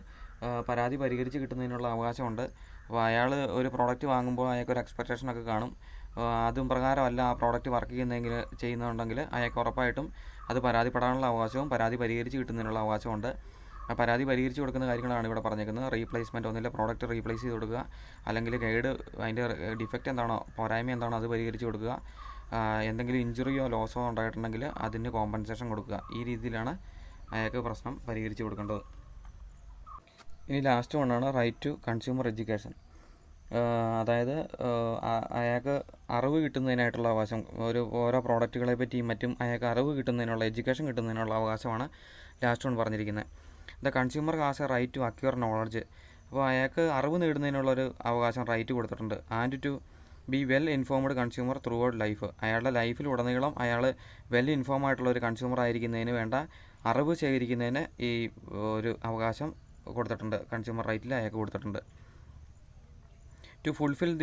പരാതി പരിഹരിച്ച് കിട്ടുന്നതിനുള്ള അവകാശമുണ്ട്. അപ്പോൾ അയാൾ ഒരു പ്രോഡക്റ്റ് വാങ്ങുമ്പോൾ അയാൾക്കൊരു എക്സ്പെക്റ്റേഷനൊക്കെ കാണും, അതും പ്രകാരമല്ല ആ പ്രോഡക്റ്റ് വർക്ക് ചെയ്യുന്നുണ്ടെങ്കിൽ അയാൾക്ക് ഉറപ്പായിട്ടും അത് പരാതിപ്പെടാനുള്ള അവകാശവും പരാതി പരിഹരിച്ച് കിട്ടുന്നതിനുള്ള അവകാശമുണ്ട്. ആ പരാതി പരിഹരിച്ച് കൊടുക്കുന്ന കാര്യങ്ങളാണ് ഇവിടെ പറഞ്ഞേക്കുന്നത്. റീപ്ലേസ്മെൻറ്റ്, ഒന്നില്ല പ്രോഡക്റ്റ് റീപ്ലേസ് ചെയ്ത് കൊടുക്കുക, അല്ലെങ്കിൽ അതിൻ്റെ ഡിഫക്റ്റ് എന്താണോ, പോരായ്മ എന്താണോ അത് പരിഹരിച്ച് കൊടുക്കുക, എന്തെങ്കിലും ഇഞ്ചുറിയോ ലോസോ ഉണ്ടായിട്ടുണ്ടെങ്കിൽ അതിന് കോമ്പൻസേഷൻ കൊടുക്കുക. ഈ രീതിയിലാണ് അയാൾക്ക് പ്രശ്നം പരിഹരിച്ച് കൊടുക്കേണ്ടത്. ഇനി ലാസ്റ്റ് വണ്ണാണ് റൈറ്റ് ടു കൺസ്യൂമർ എഡ്യൂക്കേഷൻ. അതായത് അയാൾക്ക് അറിവ് കിട്ടുന്നതിനായിട്ടുള്ള അവകാശം, ഓരോ പ്രോഡക്റ്റുകളെ പറ്റിയും മറ്റും അയാൾക്ക് അറിവ് കിട്ടുന്നതിനുള്ള, എഡ്യൂക്കേഷൻ കിട്ടുന്നതിനുള്ള അവകാശമാണ് ലാസ്റ്റ് വൺ പറഞ്ഞിരിക്കുന്നത്. The consumer has a right to acquire knowledge, അപ്പോൾ അയാൾക്ക് അറിവ് നേടുന്നതിനുള്ളൊരു അവകാശം റൈറ്റ് കൊടുത്തിട്ടുണ്ട്. And to be well informed consumer throughout life, അയാളുടെ ലൈഫിലുടനീളം അയാൾ വെൽ ഇൻഫോം ആയിട്ടുള്ള ഒരു കൺസ്യൂമർ ആയിരിക്കുന്നതിന് വേണ്ട അറിവ് ശേഖരിക്കുന്നതിന് ഈ ഒരു അവകാശം കൊടുത്തിട്ടുണ്ട്, കൺസ്യൂമർ റൈറ്റിൽ അയാൾക്ക് കൊടുത്തിട്ടുണ്ട്. ടു ഫുൾഫിൽ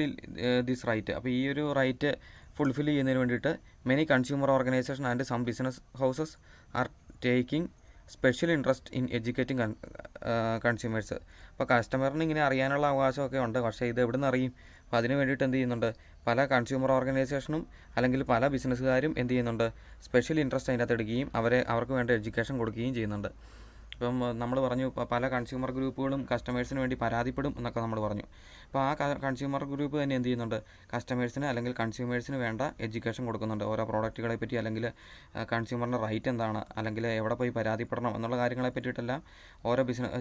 ദിസ് റൈറ്റ്, അപ്പോൾ ഈ ഒരു റൈറ്റ് ഫുൾഫിൽ ചെയ്യുന്നതിന് വേണ്ടിയിട്ട് many consumer organisation and some business houses are taking special interest in educating consumers. അപ്പോൾ കസ്റ്റമറിന് ഇങ്ങനെ അറിയാനുള്ള അവകാശമൊക്കെ ഉണ്ട്, പക്ഷേ ഇത് എവിടെ നിന്ന് അറിയും? അപ്പോൾ അതിന് വേണ്ടിയിട്ട് എന്ത് ചെയ്യുന്നുണ്ട്, പല കൺസ്യൂമർ ഓർഗനൈസേഷനും അല്ലെങ്കിൽ പല ബിസിനസ്സുകാരും എന്ത് ചെയ്യുന്നുണ്ട്, സ്പെഷ്യൽ ഇൻട്രസ്റ്റ് അതിനകത്ത് എടുക്കുകയും അവർക്ക് വേണ്ട എഡ്യൂക്കേഷൻ കൊടുക്കുകയും ചെയ്യുന്നുണ്ട്. ഇപ്പം നമ്മൾ പറഞ്ഞു പല കൺസ്യൂമർ ഗ്രൂപ്പുകളും കസ്റ്റമേഴ്സിന് വേണ്ടി പരാതിപ്പെടും എന്നൊക്കെ നമ്മൾ പറഞ്ഞു. അപ്പോൾ ആ കൺസ്യൂമർ ഗ്രൂപ്പ് തന്നെ എന്ത് ചെയ്യുന്നുണ്ട്, കസ്റ്റമേഴ്സിന് അല്ലെങ്കിൽ കൺസ്യൂമേഴ്സിന് വേണ്ട എഡ്യൂക്കേഷൻ കൊടുക്കുന്നുണ്ട്, ഓരോ പ്രോഡക്റ്റുകളെ പറ്റി, അല്ലെങ്കിൽ കൺസ്യൂമറിൻ്റെ റൈറ്റ് എന്താണ്, അല്ലെങ്കിൽ എവിടെ പോയി പരാതിപ്പെടണം എന്നുള്ള കാര്യങ്ങളെ പറ്റിയിട്ടെല്ലാം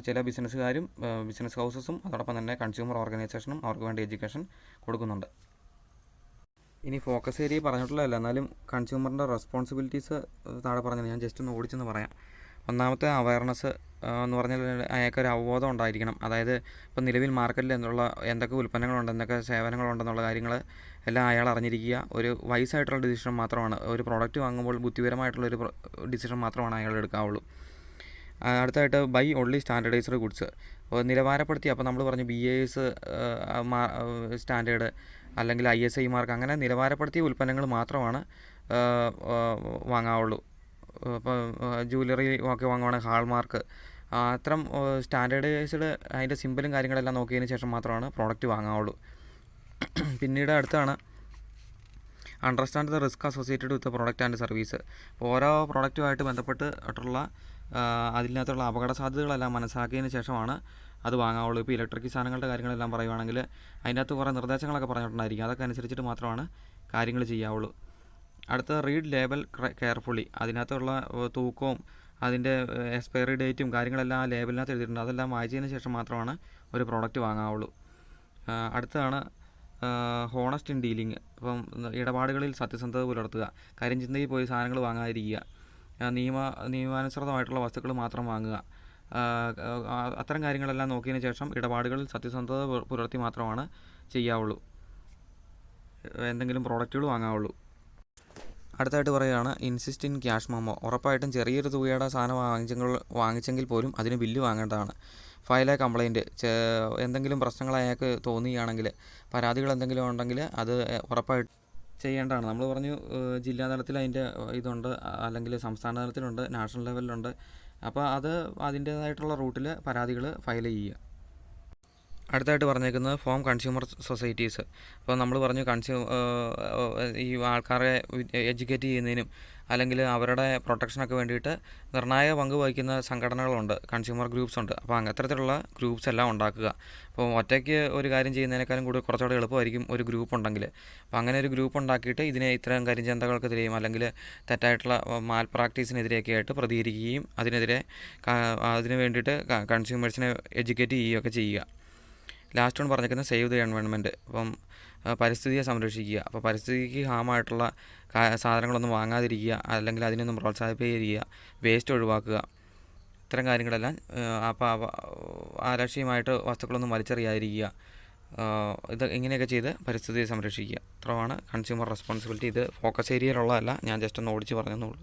ചില ബിസിനസ്സുകാരും ബിസിനസ് ഹൗസസും അതോടൊപ്പം തന്നെ കൺസ്യൂമർ ഓർഗനൈസേഷനും അവർക്ക് വേണ്ട എഡ്യൂക്കേഷൻ കൊടുക്കുന്നുണ്ട്. ഇനി ഫോക്കസ് ഏരിയ പറഞ്ഞിട്ടുള്ളതല്ല, എന്നാലും കൺസ്യൂമറിൻ്റെ റെസ്പോൺസിബിലിറ്റീസ് താഴെ പറഞ്ഞത് ഞാൻ ജസ്റ്റ് ഒന്ന് ഓടിച്ചെന്ന് പറയാം. ഒന്നാമത്തെ അവയർനെസ് എന്ന് പറഞ്ഞാൽ അയാൾക്കൊരു അവബോധം ഉണ്ടായിരിക്കണം. അതായത് ഇപ്പം നിലവിൽ മാർക്കറ്റിൽ എന്തൊക്കെ ഉൽപ്പന്നങ്ങളുണ്ട്, എന്തൊക്കെ സേവനങ്ങളുണ്ടെന്നുള്ള കാര്യങ്ങൾ എല്ലാം അയാൾ അറിഞ്ഞിരിക്കുക. ഒരു വൈസായിട്ടുള്ള ഡിസിഷൻ മാത്രമാണ്, ഒരു പ്രോഡക്റ്റ് വാങ്ങുമ്പോൾ ബുദ്ധിപരമായിട്ടുള്ളൊരു ഡിസിഷൻ മാത്രമാണ് അയാൾ എടുക്കാവുള്ളൂ. അടുത്തായിട്ട് ബൈ ഓൺലി സ്റ്റാൻഡേർഡൈസ്ഡ് ഗുഡ്സ്, നിലവാരപ്പെടുത്തി, അപ്പോൾ നമ്മൾ പറഞ്ഞു BIS സ്റ്റാൻഡേർഡ് അല്ലെങ്കിൽ ISI മാർക്ക്, അങ്ങനെ നിലവാരപ്പെടുത്തിയ ഉൽപ്പന്നങ്ങൾ മാത്രമാണ് വാങ്ങാവുള്ളൂ. ഇപ്പോൾ ജ്വല്ലറി ഒക്കെ വാങ്ങുവാണെങ്കിൽ ഹാൾമാർക്ക്, അത്തരം സ്റ്റാൻഡേർഡൈസ്ഡ് അതിൻ്റെ സിമ്പിളും കാര്യങ്ങളെല്ലാം നോക്കിയതിന് ശേഷം മാത്രമാണ് പ്രോഡക്റ്റ് വാങ്ങാവുള്ളൂ. പിന്നീട് അടുത്താണ് understand the risk associated with product and service. ഓരോ പ്രോഡക്റ്റുമായിട്ട് ബന്ധപ്പെട്ടിട്ടുള്ള അതിനകത്തുള്ള അപകട സാധ്യതകളെല്ലാം മനസ്സിലാക്കിയതിന് ശേഷമാണ് അത് വാങ്ങാവുള്ളൂ. ഇപ്പോൾ ഇലക്ട്രിക് സാധനങ്ങളുടെ കാര്യങ്ങളെല്ലാം പറയുവാണെങ്കിൽ അതിനകത്ത് കുറേ നിർദ്ദേശങ്ങളൊക്കെ പറഞ്ഞിട്ടുണ്ടായിരിക്കും, അതൊക്കെ അനുസരിച്ചിട്ട് മാത്രമാണ് കാര്യങ്ങൾ ചെയ്യാവുള്ളൂ. അടുത്ത റീഡ് ലേബൽ കെയർഫുള്ളി, അതിനകത്തുള്ള തൂക്കവും അതിൻ്റെ എക്സ്പയറി ഡേറ്റും കാര്യങ്ങളെല്ലാം ആ ലേബലിനകത്ത് എഴുതിയിട്ടുണ്ട്, അതെല്ലാം വായിച്ചതിന് ശേഷം മാത്രമാണ് ഒരു പ്രോഡക്റ്റ് വാങ്ങാവുള്ളൂ. അടുത്തതാണ് ഹോണസ്റ്റ് ഇൻ ഡീലിങ്, ഇപ്പം ഇടപാടുകളിൽ സത്യസന്ധത പുലർത്തുക, കരിഞ്ചന്തയിൽ പോയി സാധനങ്ങൾ വാങ്ങാതിരിക്കുക. നിയമാനുസൃതമായിട്ടുള്ള വസ്തുക്കൾ മാത്രം വാങ്ങുക. അത്തരം കാര്യങ്ങളെല്ലാം നോക്കിയതിന് ശേഷം ഇടപാടുകളിൽ സത്യസന്ധത പുലർത്തി മാത്രമാണ് ചെയ്യാവുള്ളൂ, എന്തെങ്കിലും പ്രോഡക്റ്റുകൾ വാങ്ങാവുള്ളൂ. അടുത്തായിട്ട് പറയുകയാണ് ഇൻസിസ്റ്റ് ഇൻ ക്യാഷ് മെമ്മോ. ഉറപ്പായിട്ടും ചെറിയൊരു തുകയുടെ സാധനം വാങ്ങിച്ചെങ്കിൽ പോലും അതിന് ബില്ല് വാങ്ങേണ്ടതാണ്. File a complaint. എന്തെങ്കിലും പ്രശ്നങ്ങൾ അയാൾക്ക് തോന്നുകയാണെങ്കിൽ, പരാതികൾ എന്തെങ്കിലും ഉണ്ടെങ്കിൽ അത് ഉറപ്പായിട്ട് ചെയ്യേണ്ടതാണ്. നമ്മൾ പറഞ്ഞു ജില്ലാതലത്തിൽ അതിൻ്റെ ഇതുണ്ട്, അല്ലെങ്കിൽ സംസ്ഥാന തലത്തിലുണ്ട്, നാഷണൽ ലെവലിലുണ്ട്. അപ്പോൾ അത് അതിൻ്റേതായിട്ടുള്ള റൂട്ടിൽ പരാതികൾ ഫയൽ ചെയ്യുക. അടുത്തായിട്ട് പറഞ്ഞേക്കുന്നത് ഫോം കൺസ്യൂമർ സൊസൈറ്റീസ്. അപ്പോൾ നമ്മൾ പറഞ്ഞു ഈ ആൾക്കാരെ എഡ്യൂക്കേറ്റ് ചെയ്യുന്നതിനും അല്ലെങ്കിൽ അവരുടെ പ്രൊട്ടക്ഷനൊക്കെ വേണ്ടിയിട്ട് നിർണായക പങ്ക് വഹിക്കുന്ന സംഘടനകളുണ്ട്, കൺസ്യൂമർ ഗ്രൂപ്പ്സ് ഉണ്ട്. അപ്പോൾ അത്തരത്തിലുള്ള ഗ്രൂപ്പ്സ് എല്ലാം ഉണ്ടാക്കുക. അപ്പോൾ ഒറ്റയ്ക്ക് ഒരു കാര്യം ചെയ്യുന്നതിനേക്കാളും കൂടി കുറച്ചുകൂടെ എളുപ്പമായിരിക്കും ഒരു ഗ്രൂപ്പ് ഉണ്ടെങ്കിൽ. അപ്പോൾ അങ്ങനെ ഒരു ഗ്രൂപ്പ് ഉണ്ടാക്കിയിട്ട് ഇതിനെ ഇത്തരം കരിഞ്ചന്തകൾക്കെതിരെയും അല്ലെങ്കിൽ തെറ്റായിട്ടുള്ള മാൽ പ്രാക്ടീസിനെതിരെയൊക്കെ ആയിട്ട് പ്രതികരിക്കുകയും അതിന് വേണ്ടിയിട്ട് കൺസ്യൂമേഴ്സിനെ എഡ്യൂക്കേറ്റ് ചെയ്യുകയൊക്കെ ചെയ്യുക. ലാസ്റ്റ് വൺ പറഞ്ഞിരിക്കുന്നത് സേവ് ദി എൻവയോൺമെൻറ്റ്. അപ്പം പരിസ്ഥിതിയെ സംരക്ഷിക്കുക. അപ്പോൾ പരിസ്ഥിതിക്ക് ഹാമായിട്ടുള്ള സാധനങ്ങളൊന്നും വാങ്ങാതിരിക്കുക, അല്ലെങ്കിൽ അതിനൊന്നും പ്രോത്സാഹിപ്പിക്കുക, വേസ്റ്റ് ഒഴിവാക്കുക. ഇത്തരം കാര്യങ്ങളെല്ലാം അലക്ഷ്യമായിട്ട് വസ്തുക്കളൊന്നും വലിച്ചെറിയാതിരിക്കുക. ഇങ്ങനെയൊക്കെ ചെയ്ത് പരിസ്ഥിതിയെ സംരക്ഷിക്കുക. ഇത്രയാണ് കൺസ്യൂമർ റെസ്പോൺസിബിലിറ്റി. ഇത് ഫോക്കസ് ഏരിയയിലുള്ളതല്ല, ഞാൻ ജസ്റ്റ് ഒന്ന് ഓടിച്ച് പറഞ്ഞെന്നുള്ളൂ.